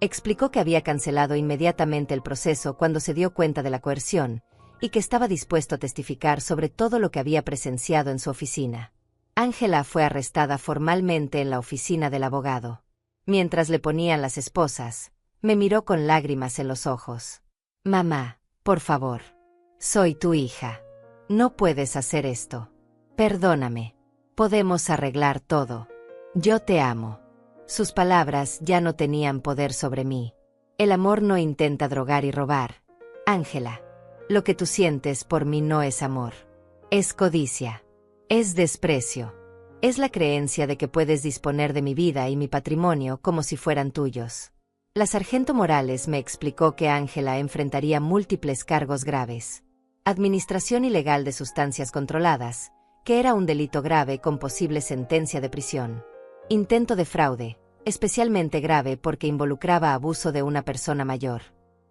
Speaker 1: Explicó que había cancelado inmediatamente el proceso cuando se dio cuenta de la coerción, y que estaba dispuesto a testificar sobre todo lo que había presenciado en su oficina. Ángela fue arrestada formalmente en la oficina del abogado. Mientras le ponían las esposas, me miró con lágrimas en los ojos. Mamá, por favor. Soy tu hija. No puedes hacer esto. Perdóname. Podemos arreglar todo. Yo te amo. Sus palabras ya no tenían poder sobre mí. El amor no intenta drogar y robar. Ángela, lo que tú sientes por mí no es amor. Es codicia. Es desprecio. Es la creencia de que puedes disponer de mi vida y mi patrimonio como si fueran tuyos. La sargento Morales me explicó que Ángela enfrentaría múltiples cargos graves. Administración ilegal de sustancias controladas, que era un delito grave con posible sentencia de prisión. Intento de fraude, especialmente grave porque involucraba abuso de una persona mayor.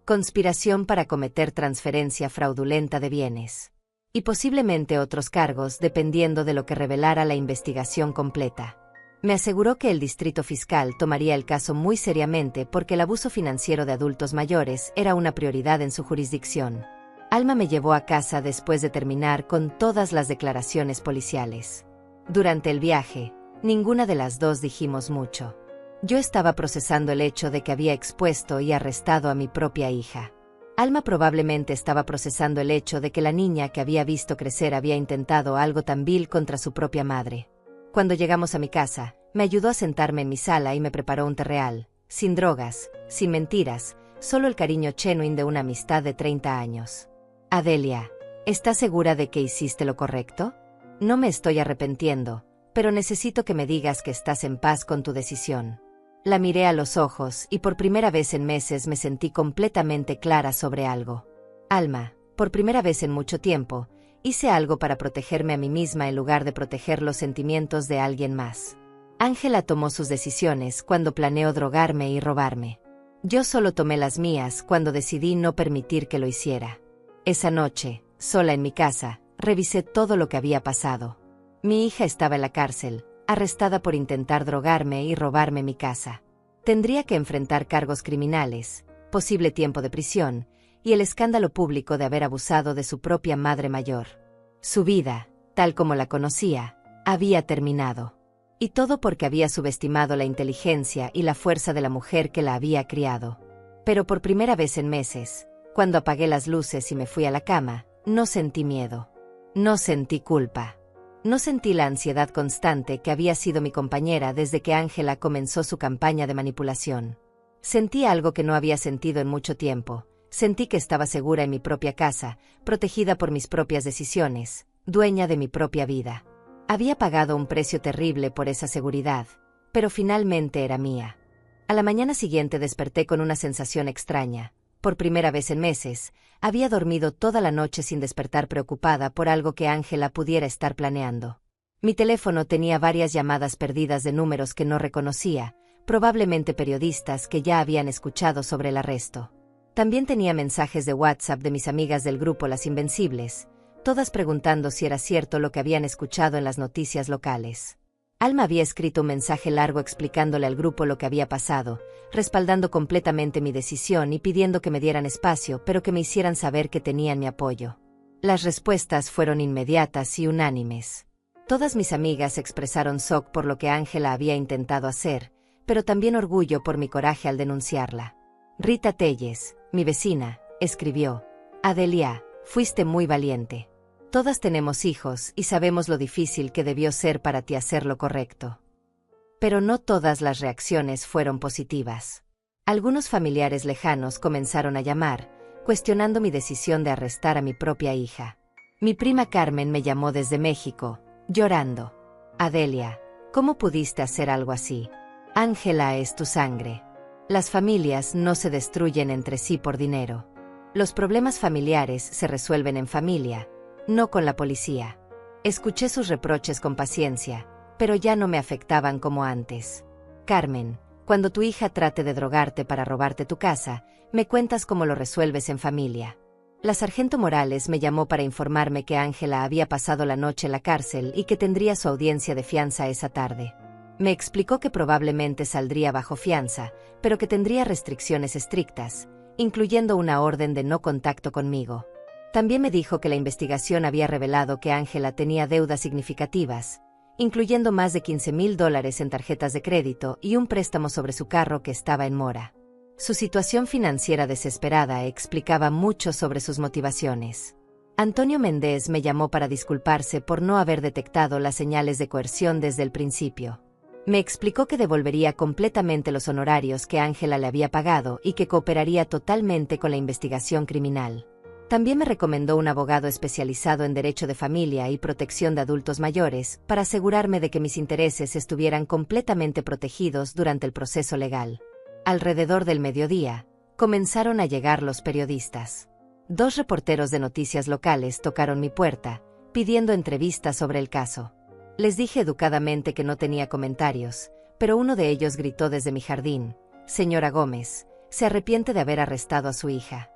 Speaker 1: Conspiración para cometer transferencia fraudulenta de bienes. Y posiblemente otros cargos dependiendo de lo que revelara la investigación completa. Me aseguró que el distrito fiscal tomaría el caso muy seriamente porque el abuso financiero de adultos mayores era una prioridad en su jurisdicción. Alma me llevó a casa después de terminar con todas las declaraciones policiales. Durante el viaje, ninguna de las dos dijimos mucho. Yo estaba procesando el hecho de que había expuesto y arrestado a mi propia hija. Alma probablemente estaba procesando el hecho de que la niña que había visto crecer había intentado algo tan vil contra su propia madre. Cuando llegamos a mi casa, me ayudó a sentarme en mi sala y me preparó un té real, sin drogas, sin mentiras, solo el cariño genuino de una amistad de 30 años. Adelia, ¿estás segura de que hiciste lo correcto? No me estoy arrepintiendo, pero necesito que me digas que estás en paz con tu decisión. La miré a los ojos y por primera vez en meses me sentí completamente clara sobre algo. Alma, por primera vez en mucho tiempo, hice algo para protegerme a mí misma en lugar de proteger los sentimientos de alguien más. Ángela tomó sus decisiones cuando planeó drogarme y robarme. Yo solo tomé las mías cuando decidí no permitir que lo hiciera. Esa noche, sola en mi casa, revisé todo lo que había pasado. Mi hija estaba en la cárcel, arrestada por intentar drogarme y robarme mi casa. Tendría que enfrentar cargos criminales, posible tiempo de prisión, y el escándalo público de haber abusado de su propia madre mayor. Su vida, tal como la conocía, había terminado. Y todo porque había subestimado la inteligencia y la fuerza de la mujer que la había criado. Pero por primera vez en meses, cuando apagué las luces y me fui a la cama, no sentí miedo. No sentí culpa. No sentí la ansiedad constante que había sido mi compañera desde que Ángela comenzó su campaña de manipulación. Sentí algo que no había sentido en mucho tiempo. Sentí que estaba segura en mi propia casa, protegida por mis propias decisiones, dueña de mi propia vida. Había pagado un precio terrible por esa seguridad, pero finalmente era mía. A la mañana siguiente desperté con una sensación extraña. Por primera vez en meses, había dormido toda la noche sin despertar preocupada por algo que Ángela pudiera estar planeando. Mi teléfono tenía varias llamadas perdidas de números que no reconocía, probablemente periodistas que ya habían escuchado sobre el arresto. También tenía mensajes de WhatsApp de mis amigas del grupo Las Invencibles, todas preguntando si era cierto lo que habían escuchado en las noticias locales. Alma había escrito un mensaje largo explicándole al grupo lo que había pasado, respaldando completamente mi decisión y pidiendo que me dieran espacio, pero que me hicieran saber que tenían mi apoyo. Las respuestas fueron inmediatas y unánimes. Todas mis amigas expresaron shock por lo que Ángela había intentado hacer, pero también orgullo por mi coraje al denunciarla. Rita Telles, mi vecina, escribió: Adelia, fuiste muy valiente. Todas tenemos hijos y sabemos lo difícil que debió ser para ti hacer lo correcto. Pero no todas las reacciones fueron positivas. Algunos familiares lejanos comenzaron a llamar, cuestionando mi decisión de arrestar a mi propia hija. Mi prima Carmen me llamó desde México, llorando. Adelia, ¿cómo pudiste hacer algo así? Ángela es tu sangre. Las familias no se destruyen entre sí por dinero. Los problemas familiares se resuelven en familia, no con la policía. Escuché sus reproches con paciencia, pero ya no me afectaban como antes. Carmen, cuando tu hija trate de drogarte para robarte tu casa, me cuentas cómo lo resuelves en familia. La sargento Morales me llamó para informarme que Ángela había pasado la noche en la cárcel y que tendría su audiencia de fianza esa tarde. Me explicó que probablemente saldría bajo fianza, pero que tendría restricciones estrictas, incluyendo una orden de no contacto conmigo. También me dijo que la investigación había revelado que Ángela tenía deudas significativas, incluyendo más de $15,000 en tarjetas de crédito y un préstamo sobre su carro que estaba en mora. Su situación financiera desesperada explicaba mucho sobre sus motivaciones. Antonio Méndez me llamó para disculparse por no haber detectado las señales de coerción desde el principio. Me explicó que devolvería completamente los honorarios que Ángela le había pagado y que cooperaría totalmente con la investigación criminal. También me recomendó un abogado especializado en derecho de familia y protección de adultos mayores para asegurarme de que mis intereses estuvieran completamente protegidos durante el proceso legal. Alrededor del mediodía, comenzaron a llegar los periodistas. 2 reporteros de noticias locales tocaron mi puerta, pidiendo entrevistas sobre el caso. Les dije educadamente que no tenía comentarios, pero uno de ellos gritó desde mi jardín: «Señora Gómez, ¿se arrepiente de haber arrestado a su hija?».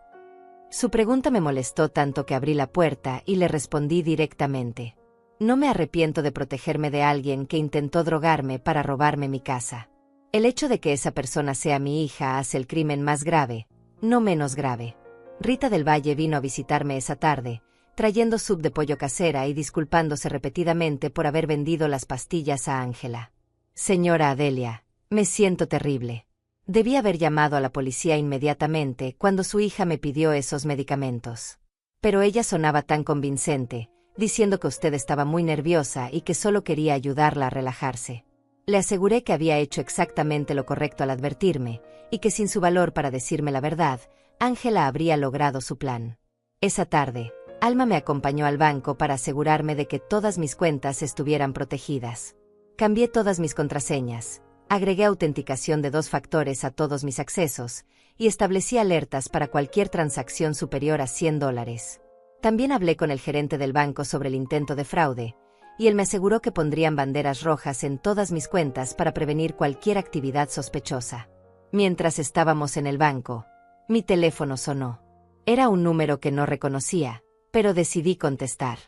Speaker 1: Su pregunta me molestó tanto que abrí la puerta y le respondí directamente: «No me arrepiento de protegerme de alguien que intentó drogarme para robarme mi casa. El hecho de que esa persona sea mi hija hace el crimen más grave, no menos grave». Rita del Valle vino a visitarme esa tarde, trayendo soup de pollo casera y disculpándose repetidamente por haber vendido las pastillas a Ángela. «Señora Adelia, me siento terrible. Debí haber llamado a la policía inmediatamente cuando su hija me pidió esos medicamentos. Pero ella sonaba tan convincente, diciendo que usted estaba muy nerviosa y que solo quería ayudarla a relajarse. Le aseguré que había hecho exactamente lo correcto al advertirme, y que sin su valor para decirme la verdad, Ángela habría logrado su plan. Esa tarde, Alma me acompañó al banco para asegurarme de que todas mis cuentas estuvieran protegidas. Cambié todas mis contraseñas. Agregué autenticación de 2 factores a todos mis accesos, y establecí alertas para cualquier transacción superior a $100. También hablé con el gerente del banco sobre el intento de fraude, y él me aseguró que pondrían banderas rojas en todas mis cuentas para prevenir cualquier actividad sospechosa. Mientras estábamos en el banco, mi teléfono sonó. Era un número que no reconocía, pero decidí contestar.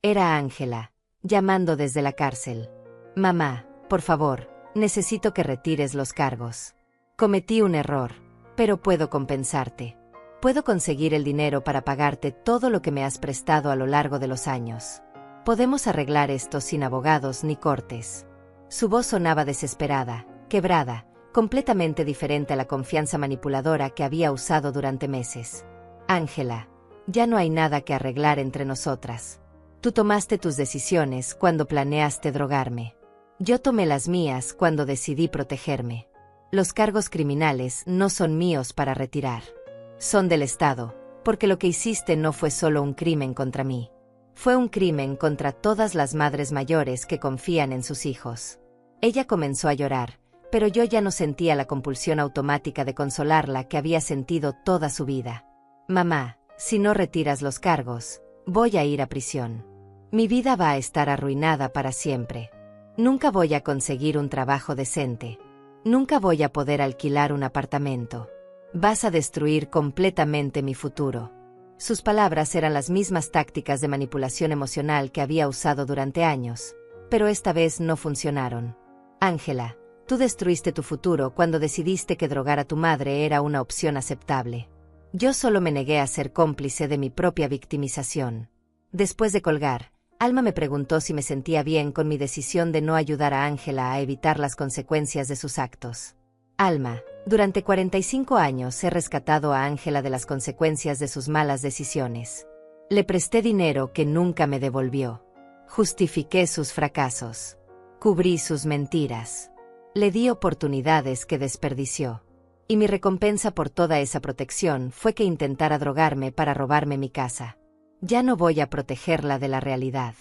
Speaker 1: Era Ángela, llamando desde la cárcel. «Mamá, por favor, necesito que retires los cargos. Cometí un error, pero puedo compensarte. Puedo conseguir el dinero para pagarte todo lo que me has prestado a lo largo de los años. Podemos arreglar esto sin abogados ni cortes. Su voz sonaba desesperada, quebrada, completamente diferente a la confianza manipuladora que había usado durante meses. Ángela, ya no hay nada que arreglar entre nosotras. Tú tomaste tus decisiones cuando planeaste drogarme. Yo tomé las mías cuando decidí protegerme. Los cargos criminales no son míos para retirar. Son del Estado, porque lo que hiciste no fue solo un crimen contra mí. Fue un crimen contra todas las madres mayores que confían en sus hijos. Ella comenzó a llorar, pero yo ya no sentía la compulsión automática de consolarla que había sentido toda su vida. Mamá, si no retiras los cargos, voy a ir a prisión. Mi vida va a estar arruinada para siempre. Nunca voy a conseguir un trabajo decente. Nunca voy a poder alquilar un apartamento. Vas a destruir completamente mi futuro. Sus palabras eran las mismas tácticas de manipulación emocional que había usado durante años, pero esta vez no funcionaron. Ángela, tú destruiste tu futuro cuando decidiste que drogar a tu madre era una opción aceptable. Yo solo me negué a ser cómplice de mi propia victimización. Después de colgar, Alma me preguntó si me sentía bien con mi decisión de no ayudar a Ángela a evitar las consecuencias de sus actos. Alma, durante 45 años he rescatado a Ángela de las consecuencias de sus malas decisiones. Le presté dinero que nunca me devolvió. Justifiqué sus fracasos. Cubrí sus mentiras. Le di oportunidades que desperdició. Y mi recompensa por toda esa protección fue que intentara drogarme para robarme mi casa. Ya no voy a protegerla de la realidad.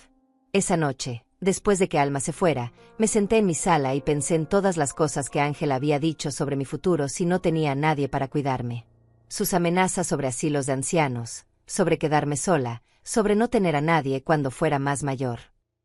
Speaker 1: Esa noche, después de que Alma se fuera, me senté en mi sala y pensé en todas las cosas que Ángela había dicho sobre mi futuro si no tenía a nadie para cuidarme. Sus amenazas sobre asilos de ancianos, sobre quedarme sola, sobre no tener a nadie cuando fuera más mayor.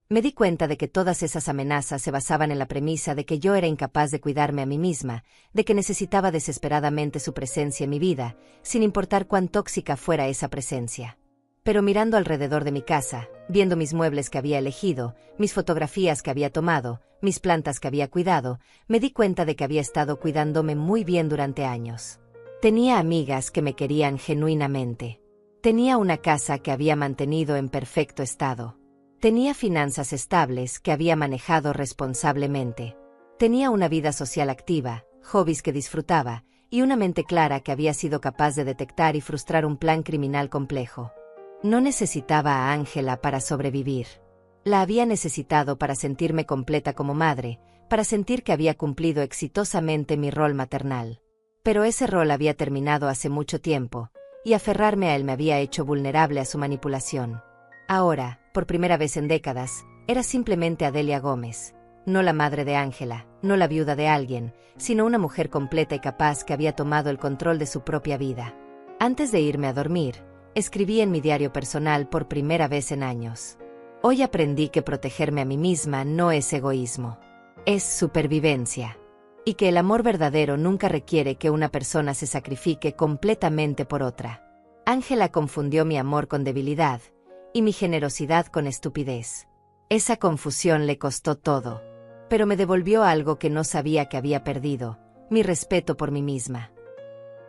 Speaker 1: Me di cuenta de que todas esas amenazas se basaban en la premisa de que yo era incapaz de cuidarme a mí misma, de que necesitaba desesperadamente su presencia en mi vida, sin importar cuán tóxica fuera esa presencia. Pero mirando alrededor de mi casa, viendo mis muebles que había elegido, mis fotografías que había tomado, mis plantas que había cuidado, me di cuenta de que había estado cuidándome muy bien durante años. Tenía amigas que me querían genuinamente. Tenía una casa que había mantenido en perfecto estado. Tenía finanzas estables que había manejado responsablemente. Tenía una vida social activa, hobbies que disfrutaba, y una mente clara que había sido capaz de detectar y frustrar un plan criminal complejo. No necesitaba a Ángela para sobrevivir. La había necesitado para sentirme completa como madre, para sentir que había cumplido exitosamente mi rol maternal. Pero ese rol había terminado hace mucho tiempo, y aferrarme a él me había hecho vulnerable a su manipulación. Ahora, por primera vez en décadas, era simplemente Adelia Gómez, no la madre de Ángela, no la viuda de alguien, sino una mujer completa y capaz que había tomado el control de su propia vida. Antes de irme a dormir, escribí en mi diario personal por primera vez en años. Hoy aprendí que protegerme a mí misma no es egoísmo, es supervivencia. Y que el amor verdadero nunca requiere que una persona se sacrifique completamente por otra. Ángela confundió mi amor con debilidad, y mi generosidad con estupidez. Esa confusión le costó todo, pero me devolvió algo que no sabía que había perdido, mi respeto por mí misma.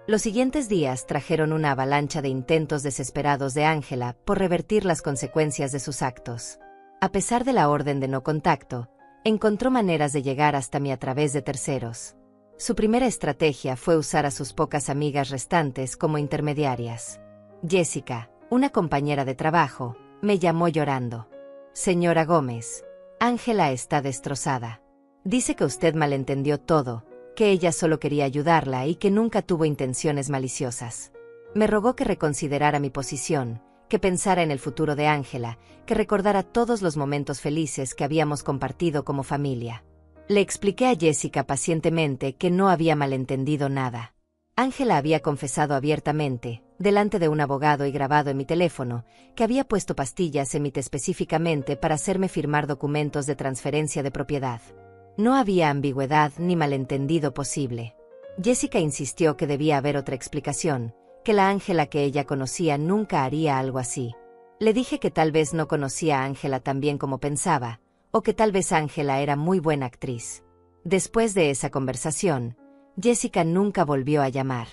Speaker 1: Los siguientes días trajeron una avalancha de intentos desesperados de Ángela por revertir las consecuencias de sus actos. A pesar de la orden de no contacto, encontró maneras de llegar hasta mí a través de terceros. Su primera estrategia fue usar a sus pocas amigas restantes como intermediarias. Jessica, una compañera de trabajo, me llamó llorando. Señora Gómez, Ángela está destrozada. Dice que usted malentendió todo, que ella solo quería ayudarla y que nunca tuvo intenciones maliciosas. Me rogó que reconsiderara mi posición, que pensara en el futuro de Ángela, que recordara todos los momentos felices que habíamos compartido como familia. Le expliqué a Jessica pacientemente que no había malentendido nada. Ángela había confesado abiertamente, delante de un abogado y grabado en mi teléfono, que había puesto pastillas en mí específicamente para hacerme firmar documentos de transferencia de propiedad. No había ambigüedad ni malentendido posible. Jessica insistió que debía haber otra explicación, que la Ángela que ella conocía nunca haría algo así. Le dije que tal vez no conocía a Ángela tan bien como pensaba, o que tal vez Ángela era muy buena actriz. Después de esa conversación, Jessica nunca volvió a llamar.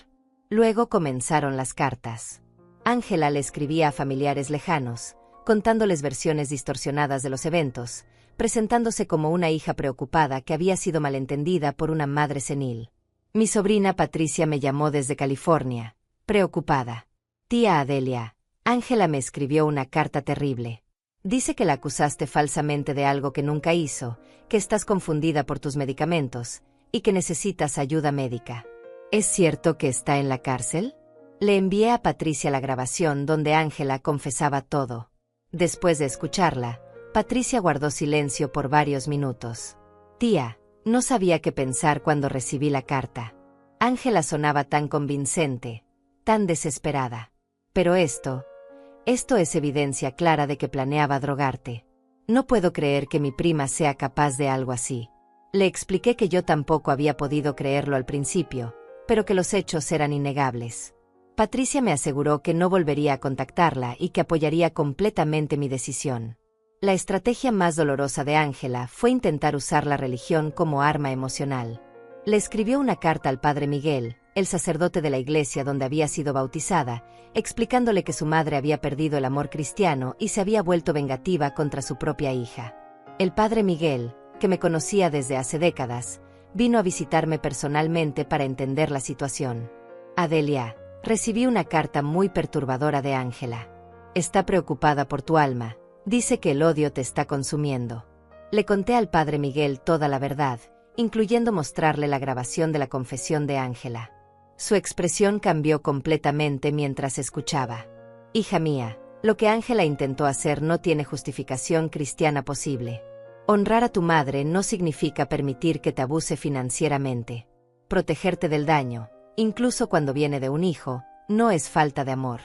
Speaker 1: Luego comenzaron las cartas. Ángela le escribía a familiares lejanos, contándoles versiones distorsionadas de los eventos, presentándose como una hija preocupada que había sido malentendida por una madre senil. Mi sobrina Patricia me llamó desde California, preocupada. Tía Adelia, Ángela me escribió una carta terrible. Dice que la acusaste falsamente de algo que nunca hizo, que estás confundida por tus medicamentos, y que necesitas ayuda médica. ¿Es cierto que está en la cárcel? Le envié a Patricia la grabación donde Ángela confesaba todo. Después de escucharla, Patricia guardó silencio por varios minutos. Tía, no sabía qué pensar cuando recibí la carta. Ángela sonaba tan convincente, tan desesperada. Pero esto es evidencia clara de que planeaba drogarte. No puedo creer que mi prima sea capaz de algo así. Le expliqué que yo tampoco había podido creerlo al principio, pero que los hechos eran innegables. Patricia me aseguró que no volvería a contactarla y que apoyaría completamente mi decisión. La estrategia más dolorosa de Ángela fue intentar usar la religión como arma emocional. Le escribió una carta al padre Miguel, el sacerdote de la iglesia donde había sido bautizada, explicándole que su madre había perdido el amor cristiano y se había vuelto vengativa contra su propia hija. El padre Miguel, que me conocía desde hace décadas, vino a visitarme personalmente para entender la situación. Adelia, recibí una carta muy perturbadora de Ángela. Está preocupada por tu alma, dice que el odio te está consumiendo. Le conté al padre Miguel toda la verdad, incluyendo mostrarle la grabación de la confesión de Ángela. Su expresión cambió completamente mientras escuchaba. Hija mía, lo que Ángela intentó hacer no tiene justificación cristiana posible. Honrar a tu madre no significa permitir que te abuse financieramente. Protegerte del daño, incluso cuando viene de un hijo, no es falta de amor.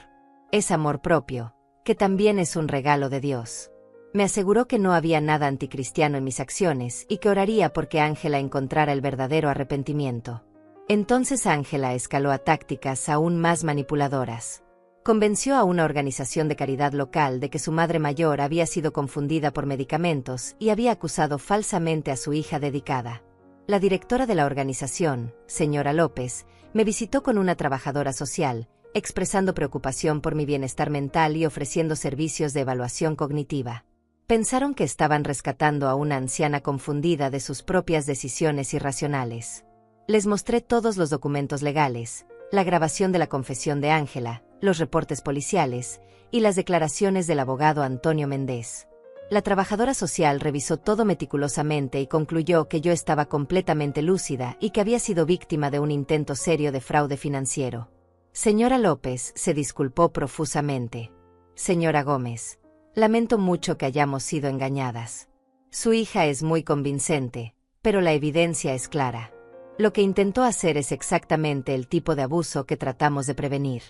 Speaker 1: Es amor propio, que también es un regalo de Dios. Me aseguró que no había nada anticristiano en mis acciones y que oraría porque Ángela encontrara el verdadero arrepentimiento. Entonces Ángela escaló a tácticas aún más manipuladoras. Convenció a una organización de caridad local de que su madre mayor había sido confundida por medicamentos y había acusado falsamente a su hija dedicada. La directora de la organización, señora López, me visitó con una trabajadora social, expresando preocupación por mi bienestar mental y ofreciendo servicios de evaluación cognitiva. Pensaron que estaban rescatando a una anciana confundida de sus propias decisiones irracionales. Les mostré todos los documentos legales, la grabación de la confesión de Ángela, los reportes policiales y las declaraciones del abogado Antonio Méndez. La trabajadora social revisó todo meticulosamente y concluyó que yo estaba completamente lúcida y que había sido víctima de un intento serio de fraude financiero. Señora López se disculpó profusamente. Señora Gómez, lamento mucho que hayamos sido engañadas. Su hija es muy convincente, pero la evidencia es clara. Lo que intentó hacer es exactamente el tipo de abuso que tratamos de prevenir.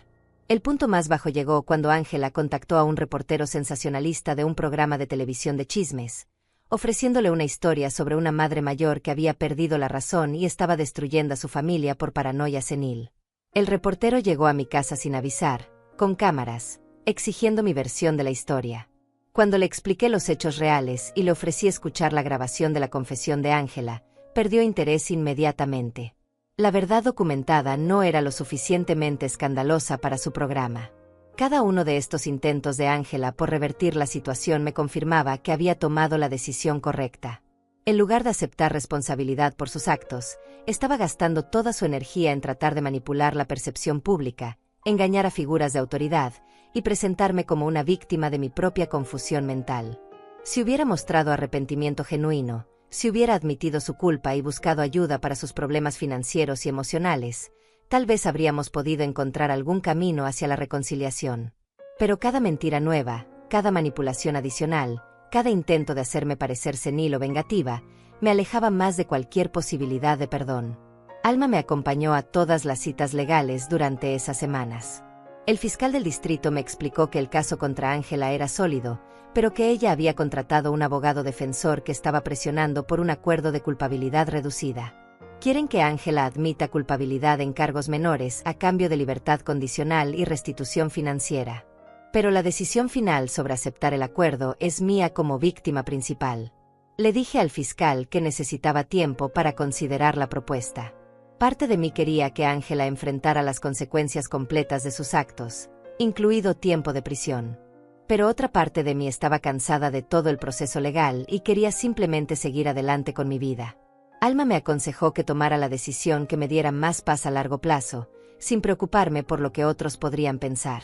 Speaker 1: El punto más bajo llegó cuando Ángela contactó a un reportero sensacionalista de un programa de televisión de chismes, ofreciéndole una historia sobre una madre mayor que había perdido la razón y estaba destruyendo a su familia por paranoia senil. El reportero llegó a mi casa sin avisar, con cámaras, exigiendo mi versión de la historia. Cuando le expliqué los hechos reales y le ofrecí escuchar la grabación de la confesión de Ángela, perdió interés inmediatamente. La verdad documentada no era lo suficientemente escandalosa para su programa. Cada uno de estos intentos de Ángela por revertir la situación me confirmaba que había tomado la decisión correcta. En lugar de aceptar responsabilidad por sus actos, estaba gastando toda su energía en tratar de manipular la percepción pública, engañar a figuras de autoridad y presentarme como una víctima de mi propia confusión mental. Si hubiera mostrado arrepentimiento genuino, si hubiera admitido su culpa y buscado ayuda para sus problemas financieros y emocionales, tal vez habríamos podido encontrar algún camino hacia la reconciliación. Pero cada mentira nueva, cada manipulación adicional, cada intento de hacerme parecer senil o vengativa, me alejaba más de cualquier posibilidad de perdón. Alma me acompañó a todas las citas legales durante esas semanas. El fiscal del distrito me explicó que el caso contra Ángela era sólido, pero que ella había contratado un abogado defensor que estaba presionando por un acuerdo de culpabilidad reducida. Quieren que Ángela admita culpabilidad en cargos menores a cambio de libertad condicional y restitución financiera. Pero la decisión final sobre aceptar el acuerdo es mía como víctima principal. Le dije al fiscal que necesitaba tiempo para considerar la propuesta. Parte de mí quería que Ángela enfrentara las consecuencias completas de sus actos, incluido tiempo de prisión. Pero otra parte de mí estaba cansada de todo el proceso legal y quería simplemente seguir adelante con mi vida. Alma me aconsejó que tomara la decisión que me diera más paz a largo plazo, sin preocuparme por lo que otros podrían pensar.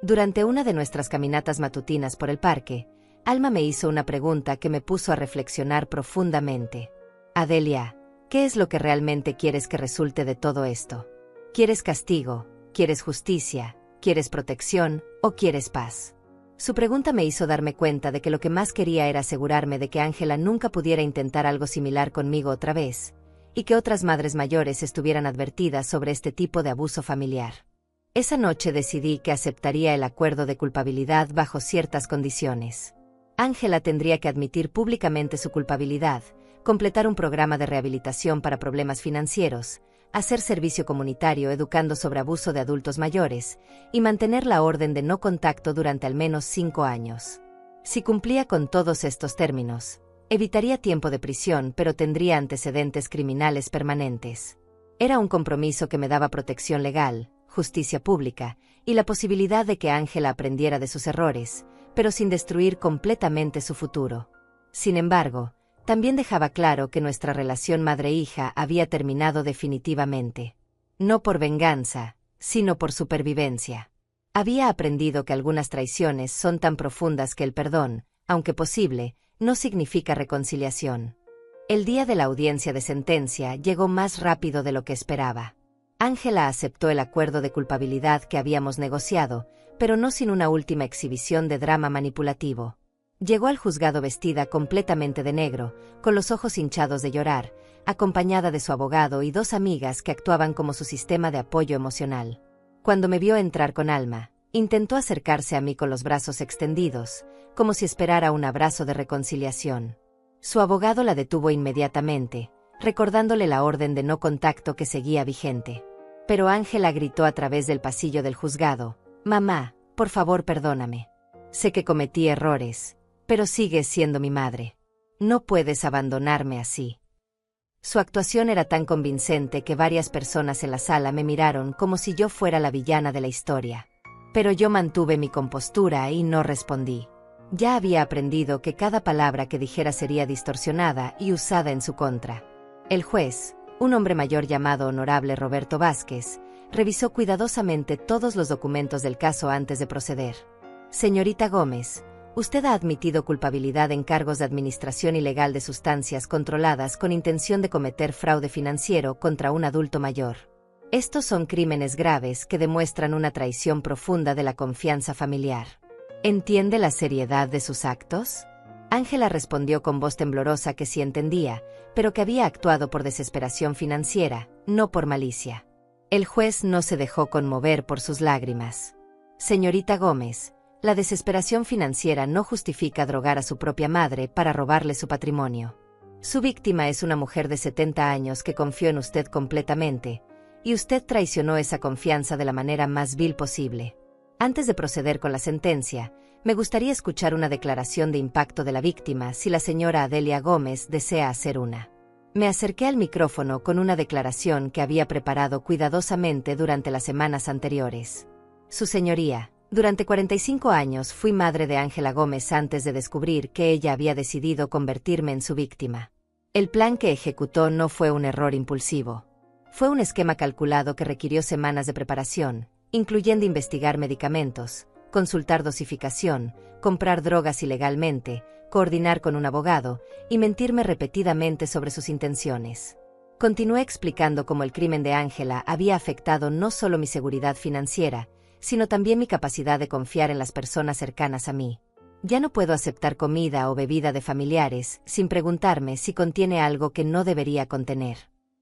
Speaker 1: Durante una de nuestras caminatas matutinas por el parque, Alma me hizo una pregunta que me puso a reflexionar profundamente. Adelia, ¿qué es lo que realmente quieres que resulte de todo esto? ¿Quieres castigo? ¿Quieres justicia? ¿Quieres protección? ¿O quieres paz? Su pregunta me hizo darme cuenta de que lo que más quería era asegurarme de que Ángela nunca pudiera intentar algo similar conmigo otra vez, y que otras madres mayores estuvieran advertidas sobre este tipo de abuso familiar. Esa noche decidí que aceptaría el acuerdo de culpabilidad bajo ciertas condiciones. Ángela tendría que admitir públicamente su culpabilidad, completar un programa de rehabilitación para problemas financieros, hacer servicio comunitario educando sobre abuso de adultos mayores, y mantener la orden de no contacto durante al menos 5 años. Si cumplía con todos estos términos, evitaría tiempo de prisión pero tendría antecedentes criminales permanentes. Era un compromiso que me daba protección legal, justicia pública, y la posibilidad de que Ángela aprendiera de sus errores, pero sin destruir completamente su futuro. Sin embargo, también dejaba claro que nuestra relación madre-hija había terminado definitivamente. No por venganza, sino por supervivencia. Había aprendido que algunas traiciones son tan profundas que el perdón, aunque posible, no significa reconciliación. El día de la audiencia de sentencia llegó más rápido de lo que esperaba. Ángela aceptó el acuerdo de culpabilidad que habíamos negociado, pero no sin una última exhibición de drama manipulativo. Llegó al juzgado vestida completamente de negro, con los ojos hinchados de llorar, acompañada de su abogado y 2 amigas que actuaban como su sistema de apoyo emocional. Cuando me vio entrar con Alma, intentó acercarse a mí con los brazos extendidos, como si esperara un abrazo de reconciliación. Su abogado la detuvo inmediatamente, recordándole la orden de no contacto que seguía vigente. Pero Ángela gritó a través del pasillo del juzgado: «Mamá, por favor perdóname. Sé que cometí errores, pero sigues siendo mi madre. No puedes abandonarme así». Su actuación era tan convincente que varias personas en la sala me miraron como si yo fuera la villana de la historia. Pero yo mantuve mi compostura y no respondí. Ya había aprendido que cada palabra que dijera sería distorsionada y usada en su contra. El juez, un hombre mayor llamado Honorable Roberto Vázquez, revisó cuidadosamente todos los documentos del caso antes de proceder. «Señorita Gómez, usted ha admitido culpabilidad en cargos de administración ilegal de sustancias controladas con intención de cometer fraude financiero contra un adulto mayor. Estos son crímenes graves que demuestran una traición profunda de la confianza familiar. ¿Entiende la seriedad de sus actos?». Ángela respondió con voz temblorosa que sí entendía, pero que había actuado por desesperación financiera, no por malicia. El juez no se dejó conmover por sus lágrimas. «Señorita Gómez, la desesperación financiera no justifica drogar a su propia madre para robarle su patrimonio. Su víctima es una mujer de 70 años que confió en usted completamente, y usted traicionó esa confianza de la manera más vil posible. Antes de proceder con la sentencia, me gustaría escuchar una declaración de impacto de la víctima si la señora Adelia Gómez desea hacer una». Me acerqué al micrófono con una declaración que había preparado cuidadosamente durante las semanas anteriores. «Su señoría, durante 45 años fui madre de Ángela Gómez antes de descubrir que ella había decidido convertirme en su víctima. El plan que ejecutó no fue un error impulsivo. Fue un esquema calculado que requirió semanas de preparación, incluyendo investigar medicamentos, consultar dosificación, comprar drogas ilegalmente, coordinar con un abogado y mentirme repetidamente sobre sus intenciones. Continué explicando cómo el crimen de Ángela había afectado no solo mi seguridad financiera, sino también mi capacidad de confiar en las personas cercanas a mí. Ya no puedo aceptar comida o bebida de familiares sin preguntarme si contiene algo que no debería contener.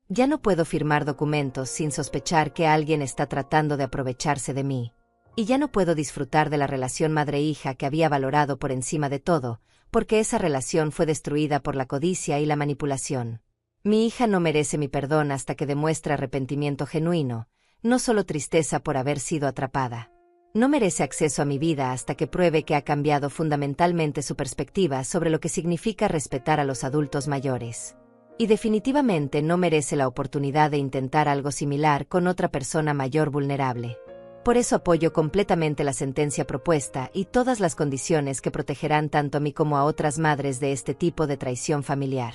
Speaker 1: Ya no puedo firmar documentos sin sospechar que alguien está tratando de aprovecharse de mí. Y ya no puedo disfrutar de la relación madre-hija que había valorado por encima de todo, porque esa relación fue destruida por la codicia y la manipulación. Mi hija no merece mi perdón hasta que demuestre arrepentimiento genuino, no solo tristeza por haber sido atrapada. No merece acceso a mi vida hasta que pruebe que ha cambiado fundamentalmente su perspectiva sobre lo que significa respetar a los adultos mayores. y definitivamente no merece la oportunidad de intentar algo similar con otra persona mayor vulnerable. Por eso apoyo completamente la sentencia propuesta y todas las condiciones que protegerán tanto a mí como a otras madres de este tipo de traición familiar.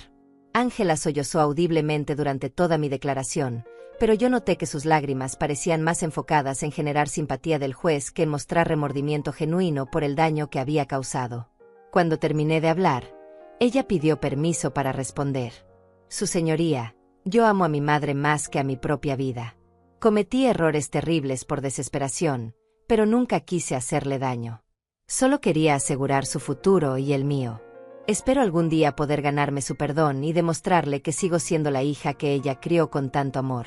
Speaker 1: Ángela sollozó audiblemente durante toda mi declaración, pero yo noté que sus lágrimas parecían más enfocadas en generar simpatía del juez que en mostrar remordimiento genuino por el daño que había causado. Cuando terminé de hablar, ella pidió permiso para responder. Su señoría, yo amo a mi madre más que a mi propia vida. Cometí errores terribles por desesperación, pero nunca quise hacerle daño. Solo quería asegurar su futuro y el mío. Espero algún día poder ganarme su perdón y demostrarle que sigo siendo la hija que ella crió con tanto amor.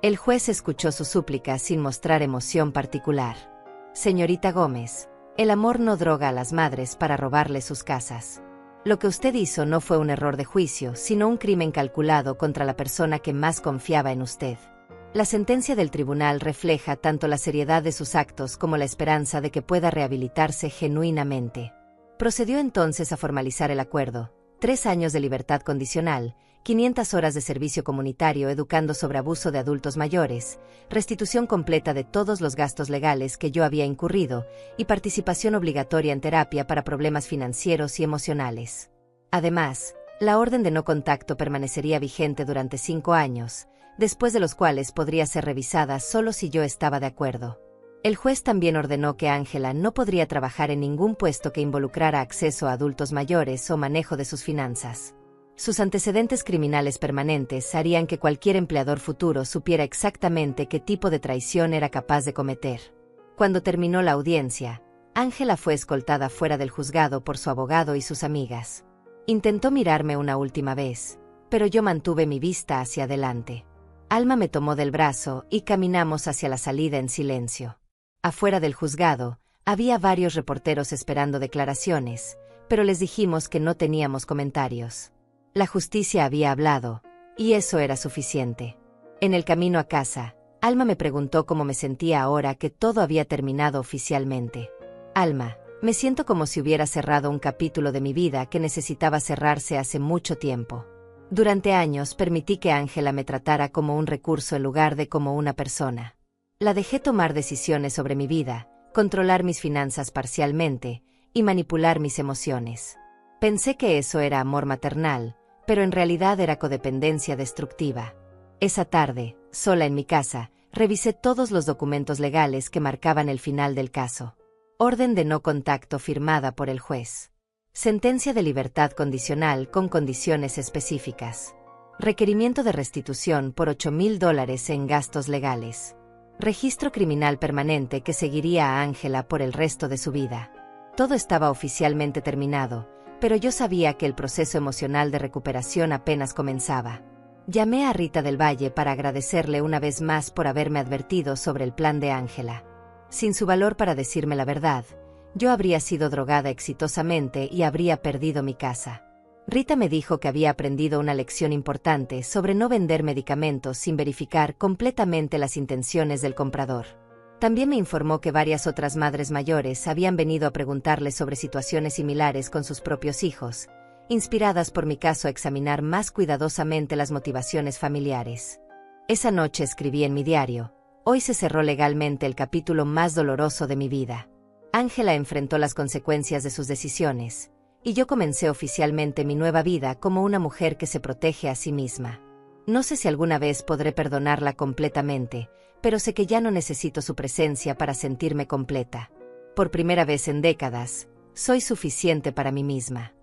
Speaker 1: El juez escuchó su súplica sin mostrar emoción particular. Señorita Gómez, el amor no droga a las madres para robarles sus casas. Lo que usted hizo no fue un error de juicio, sino un crimen calculado contra la persona que más confiaba en usted. La sentencia del tribunal refleja tanto la seriedad de sus actos como la esperanza de que pueda rehabilitarse genuinamente. Procedió entonces a formalizar el acuerdo: 3 años de libertad condicional, 500 horas de servicio comunitario educando sobre abuso de adultos mayores, restitución completa de todos los gastos legales que yo había incurrido y participación obligatoria en terapia para problemas financieros y emocionales. Además, la orden de no contacto permanecería vigente durante 5 años, después de los cuales podría ser revisada solo si yo estaba de acuerdo. El juez también ordenó que Ángela no podría trabajar en ningún puesto que involucrara acceso a adultos mayores o manejo de sus finanzas. Sus antecedentes criminales permanentes harían que cualquier empleador futuro supiera exactamente qué tipo de traición era capaz de cometer. Cuando terminó la audiencia, Ángela fue escoltada fuera del juzgado por su abogado y sus amigas. Intentó mirarme una última vez, pero yo mantuve mi vista hacia adelante. Alma me tomó del brazo y caminamos hacia la salida en silencio. Afuera del juzgado, había varios reporteros esperando declaraciones, pero les dijimos que no teníamos comentarios. La justicia había hablado, y eso era suficiente. En el camino a casa, Alma me preguntó cómo me sentía ahora que todo había terminado oficialmente. Alma, me siento como si hubiera cerrado un capítulo de mi vida que necesitaba cerrarse hace mucho tiempo. Durante años permití que Ángela me tratara como un recurso en lugar de como una persona. La dejé tomar decisiones sobre mi vida, controlar mis finanzas parcialmente y manipular mis emociones. Pensé que eso era amor maternal, pero en realidad era codependencia destructiva. Esa tarde, sola en mi casa, revisé todos los documentos legales que marcaban el final del caso. Orden de no contacto firmada por el juez. Sentencia de libertad condicional con condiciones específicas. Requerimiento de restitución por $8,000 en gastos legales. Registro criminal permanente que seguiría a Ángela por el resto de su vida. Todo estaba oficialmente terminado, pero yo sabía que el proceso emocional de recuperación apenas comenzaba. Llamé a Rita del Valle para agradecerle una vez más por haberme advertido sobre el plan de Ángela. Sin su valor para decirme la verdad, yo habría sido drogada exitosamente y habría perdido mi casa. Rita me dijo que había aprendido una lección importante sobre no vender medicamentos sin verificar completamente las intenciones del comprador. También me informó que varias otras madres mayores habían venido a preguntarle sobre situaciones similares con sus propios hijos, inspiradas por mi caso a examinar más cuidadosamente las motivaciones familiares. Esa noche escribí en mi diario: hoy se cerró legalmente el capítulo más doloroso de mi vida. Ángela enfrentó las consecuencias de sus decisiones, y yo comencé oficialmente mi nueva vida como una mujer que se protege a sí misma. No sé si alguna vez podré perdonarla completamente, pero sé que ya no necesito su presencia para sentirme completa. Por primera vez en décadas, soy suficiente para mí misma.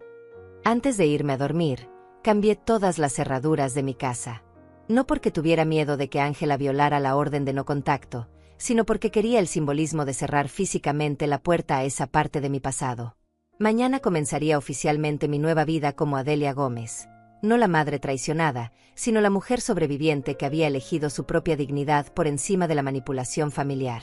Speaker 1: Antes de irme a dormir, cambié todas las cerraduras de mi casa. No porque tuviera miedo de que Ángela violara la orden de no contacto, sino porque quería el simbolismo de cerrar físicamente la puerta a esa parte de mi pasado. Mañana comenzaría oficialmente mi nueva vida como Adelia Gómez, no la madre traicionada, sino la mujer sobreviviente que había elegido su propia dignidad por encima de la manipulación familiar.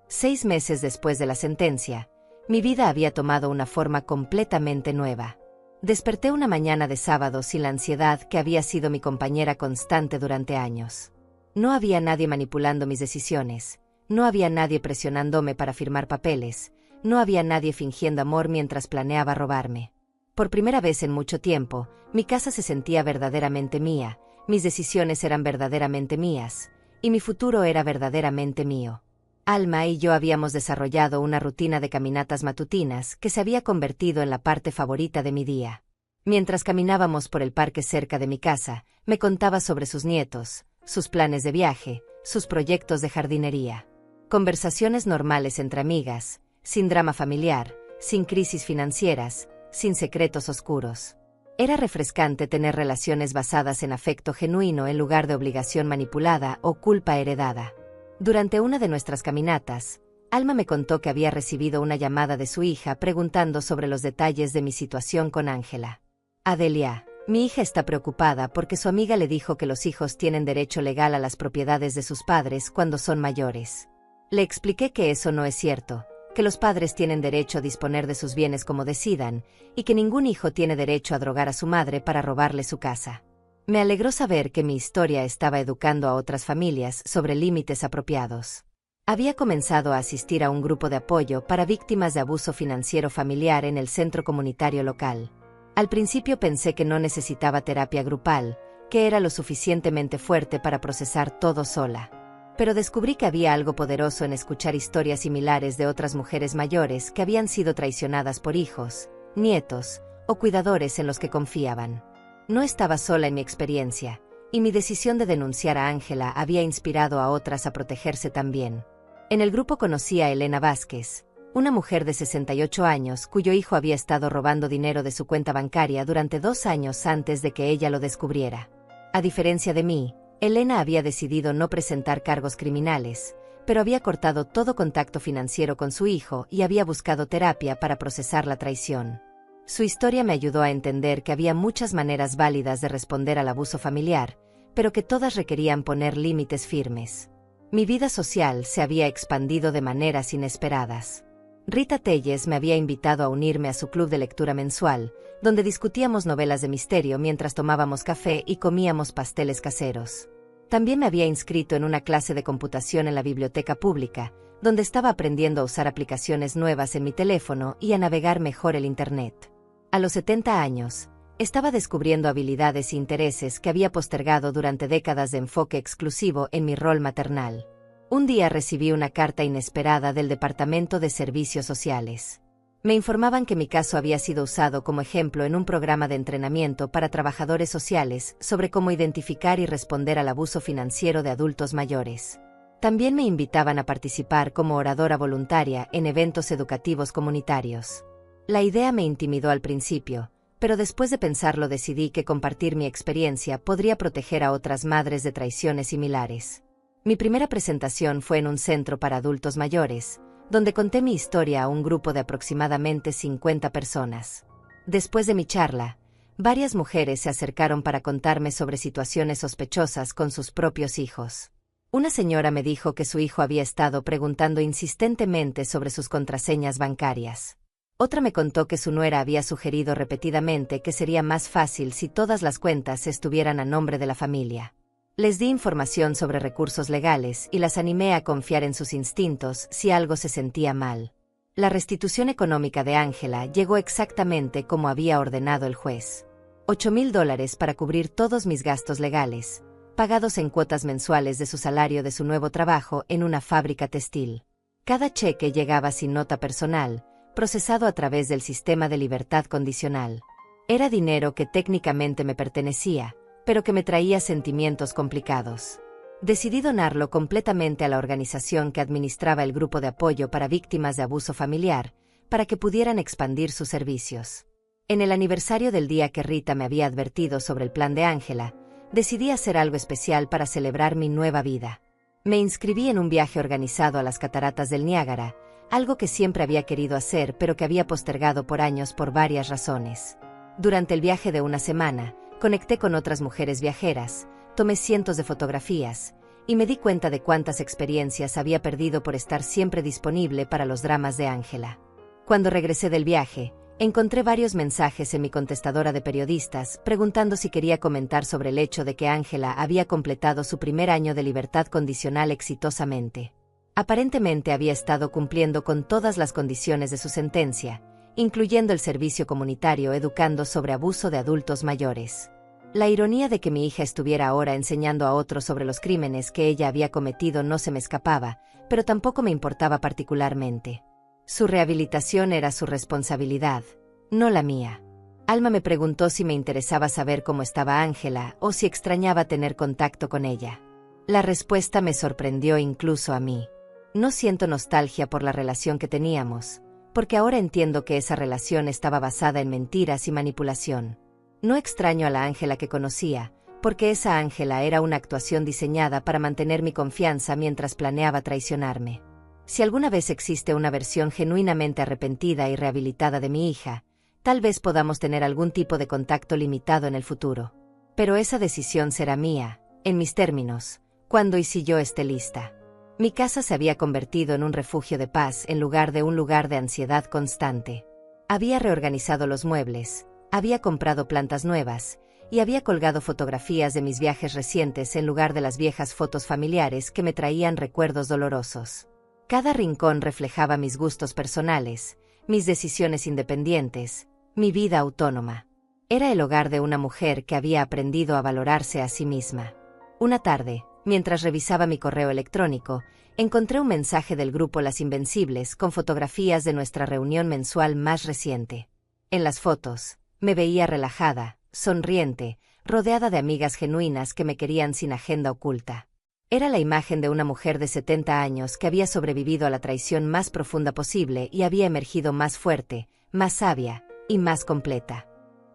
Speaker 1: 6 meses después de la sentencia, mi vida había tomado una forma completamente nueva. Desperté una mañana de sábado sin la ansiedad que había sido mi compañera constante durante años. No había nadie manipulando mis decisiones, no había nadie presionándome para firmar papeles, no había nadie fingiendo amor mientras planeaba robarme. Por primera vez en mucho tiempo, mi casa se sentía verdaderamente mía, mis decisiones eran verdaderamente mías, y mi futuro era verdaderamente mío. Alma y yo habíamos desarrollado una rutina de caminatas matutinas que se había convertido en la parte favorita de mi día. Mientras caminábamos por el parque cerca de mi casa, me contaba sobre sus nietos, sus planes de viaje, sus proyectos de jardinería. Conversaciones normales entre amigas, sin drama familiar, sin crisis financieras, sin secretos oscuros. Era refrescante tener relaciones basadas en afecto genuino en lugar de obligación manipulada o culpa heredada. Durante una de nuestras caminatas, Alma me contó que había recibido una llamada de su hija preguntando sobre los detalles de mi situación con Ángela. Adelia, mi hija está preocupada porque su amiga le dijo que los hijos tienen derecho legal a las propiedades de sus padres cuando son mayores. Le expliqué que eso no es cierto, que los padres tienen derecho a disponer de sus bienes como decidan, y que ningún hijo tiene derecho a drogar a su madre para robarle su casa. Me alegró saber que mi historia estaba educando a otras familias sobre límites apropiados. Había comenzado a asistir a un grupo de apoyo para víctimas de abuso financiero familiar en el centro comunitario local. Al principio pensé que no necesitaba terapia grupal, que era lo suficientemente fuerte para procesar todo sola. Pero descubrí que había algo poderoso en escuchar historias similares de otras mujeres mayores que habían sido traicionadas por hijos, nietos o cuidadores en los que confiaban. No estaba sola en mi experiencia, y mi decisión de denunciar a Ángela había inspirado a otras a protegerse también. En el grupo conocí a Elena Vázquez, una mujer de 68 años cuyo hijo había estado robando dinero de su cuenta bancaria durante 2 años antes de que ella lo descubriera. A diferencia de mí, Elena había decidido no presentar cargos criminales, pero había cortado todo contacto financiero con su hijo y había buscado terapia para procesar la traición. Su historia me ayudó a entender que había muchas maneras válidas de responder al abuso familiar, pero que todas requerían poner límites firmes. Mi vida social se había expandido de maneras inesperadas. Rita Telles me había invitado a unirme a su club de lectura mensual, donde discutíamos novelas de misterio mientras tomábamos café y comíamos pasteles caseros. También me había inscrito en una clase de computación en la biblioteca pública, donde estaba aprendiendo a usar aplicaciones nuevas en mi teléfono y a navegar mejor el Internet. A los 70 años, estaba descubriendo habilidades e intereses que había postergado durante décadas de enfoque exclusivo en mi rol maternal. Un día recibí una carta inesperada del Departamento de Servicios Sociales. Me informaban que mi caso había sido usado como ejemplo en un programa de entrenamiento para trabajadores sociales sobre cómo identificar y responder al abuso financiero de adultos mayores. También me invitaban a participar como oradora voluntaria en eventos educativos comunitarios. La idea me intimidó al principio, pero después de pensarlo decidí que compartir mi experiencia podría proteger a otras madres de traiciones similares. Mi primera presentación fue en un centro para adultos mayores, donde conté mi historia a un grupo de aproximadamente 50 personas. Después de mi charla, varias mujeres se acercaron para contarme sobre situaciones sospechosas con sus propios hijos. Una señora me dijo que su hijo había estado preguntando insistentemente sobre sus contraseñas bancarias. Otra me contó que su nuera había sugerido repetidamente que sería más fácil si todas las cuentas estuvieran a nombre de la familia. Les di información sobre recursos legales y las animé a confiar en sus instintos si algo se sentía mal. La restitución económica de Ángela llegó exactamente como había ordenado el juez. $8,000 para cubrir todos mis gastos legales, pagados en cuotas mensuales de su salario de su nuevo trabajo en una fábrica textil. Cada cheque llegaba sin nota personal, procesado a través del sistema de libertad condicional. Era dinero que técnicamente me pertenecía, pero que me traía sentimientos complicados. Decidí donarlo completamente a la organización que administraba el grupo de apoyo para víctimas de abuso familiar, para que pudieran expandir sus servicios. En el aniversario del día que Rita me había advertido sobre el plan de Ángela, decidí hacer algo especial para celebrar mi nueva vida. Me inscribí en un viaje organizado a las cataratas del Niágara, algo que siempre había querido hacer pero que había postergado por años por varias razones. Durante el viaje de una semana, conecté con otras mujeres viajeras, tomé cientos de fotografías, y me di cuenta de cuántas experiencias había perdido por estar siempre disponible para los dramas de Ángela. Cuando regresé del viaje, encontré varios mensajes en mi contestadora de periodistas preguntando si quería comentar sobre el hecho de que Ángela había completado su primer año de libertad condicional exitosamente. Aparentemente había estado cumpliendo con todas las condiciones de su sentencia, incluyendo el servicio comunitario educando sobre abuso de adultos mayores. La ironía de que mi hija estuviera ahora enseñando a otros sobre los crímenes que ella había cometido no se me escapaba, pero tampoco me importaba particularmente. Su rehabilitación era su responsabilidad, no la mía. Alma me preguntó si me interesaba saber cómo estaba Ángela o si extrañaba tener contacto con ella. La respuesta me sorprendió incluso a mí. No siento nostalgia por la relación que teníamos, porque ahora entiendo que esa relación estaba basada en mentiras y manipulación. No extraño a la Ángela que conocía, porque esa Ángela era una actuación diseñada para mantener mi confianza mientras planeaba traicionarme. Si alguna vez existe una versión genuinamente arrepentida y rehabilitada de mi hija, tal vez podamos tener algún tipo de contacto limitado en el futuro. Pero esa decisión será mía, en mis términos, cuando y si yo esté lista. Mi casa se había convertido en un refugio de paz en lugar de un lugar de ansiedad constante. Había reorganizado los muebles, había comprado plantas nuevas, y había colgado fotografías de mis viajes recientes en lugar de las viejas fotos familiares que me traían recuerdos dolorosos. Cada rincón reflejaba mis gustos personales, mis decisiones independientes, mi vida autónoma. Era el hogar de una mujer que había aprendido a valorarse a sí misma. Una tarde, mientras revisaba mi correo electrónico, encontré un mensaje del grupo Las Invencibles con fotografías de nuestra reunión mensual más reciente. En las fotos, me veía relajada, sonriente, rodeada de amigas genuinas que me querían sin agenda oculta. Era la imagen de una mujer de 70 años que había sobrevivido a la traición más profunda posible y había emergido más fuerte, más sabia y más completa.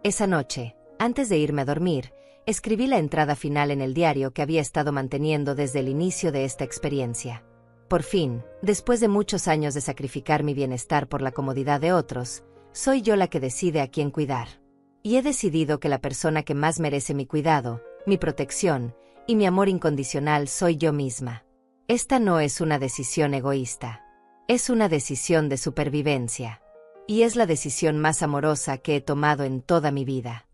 Speaker 1: Esa noche, antes de irme a dormir, escribí la entrada final en el diario que había estado manteniendo desde el inicio de esta experiencia. Por fin, después de muchos años de sacrificar mi bienestar por la comodidad de otros, soy yo la que decide a quién cuidar. Y he decidido que la persona que más merece mi cuidado, mi protección y mi amor incondicional soy yo misma. Esta no es una decisión egoísta. Es una decisión de supervivencia. Y es la decisión más amorosa que he tomado en toda mi vida.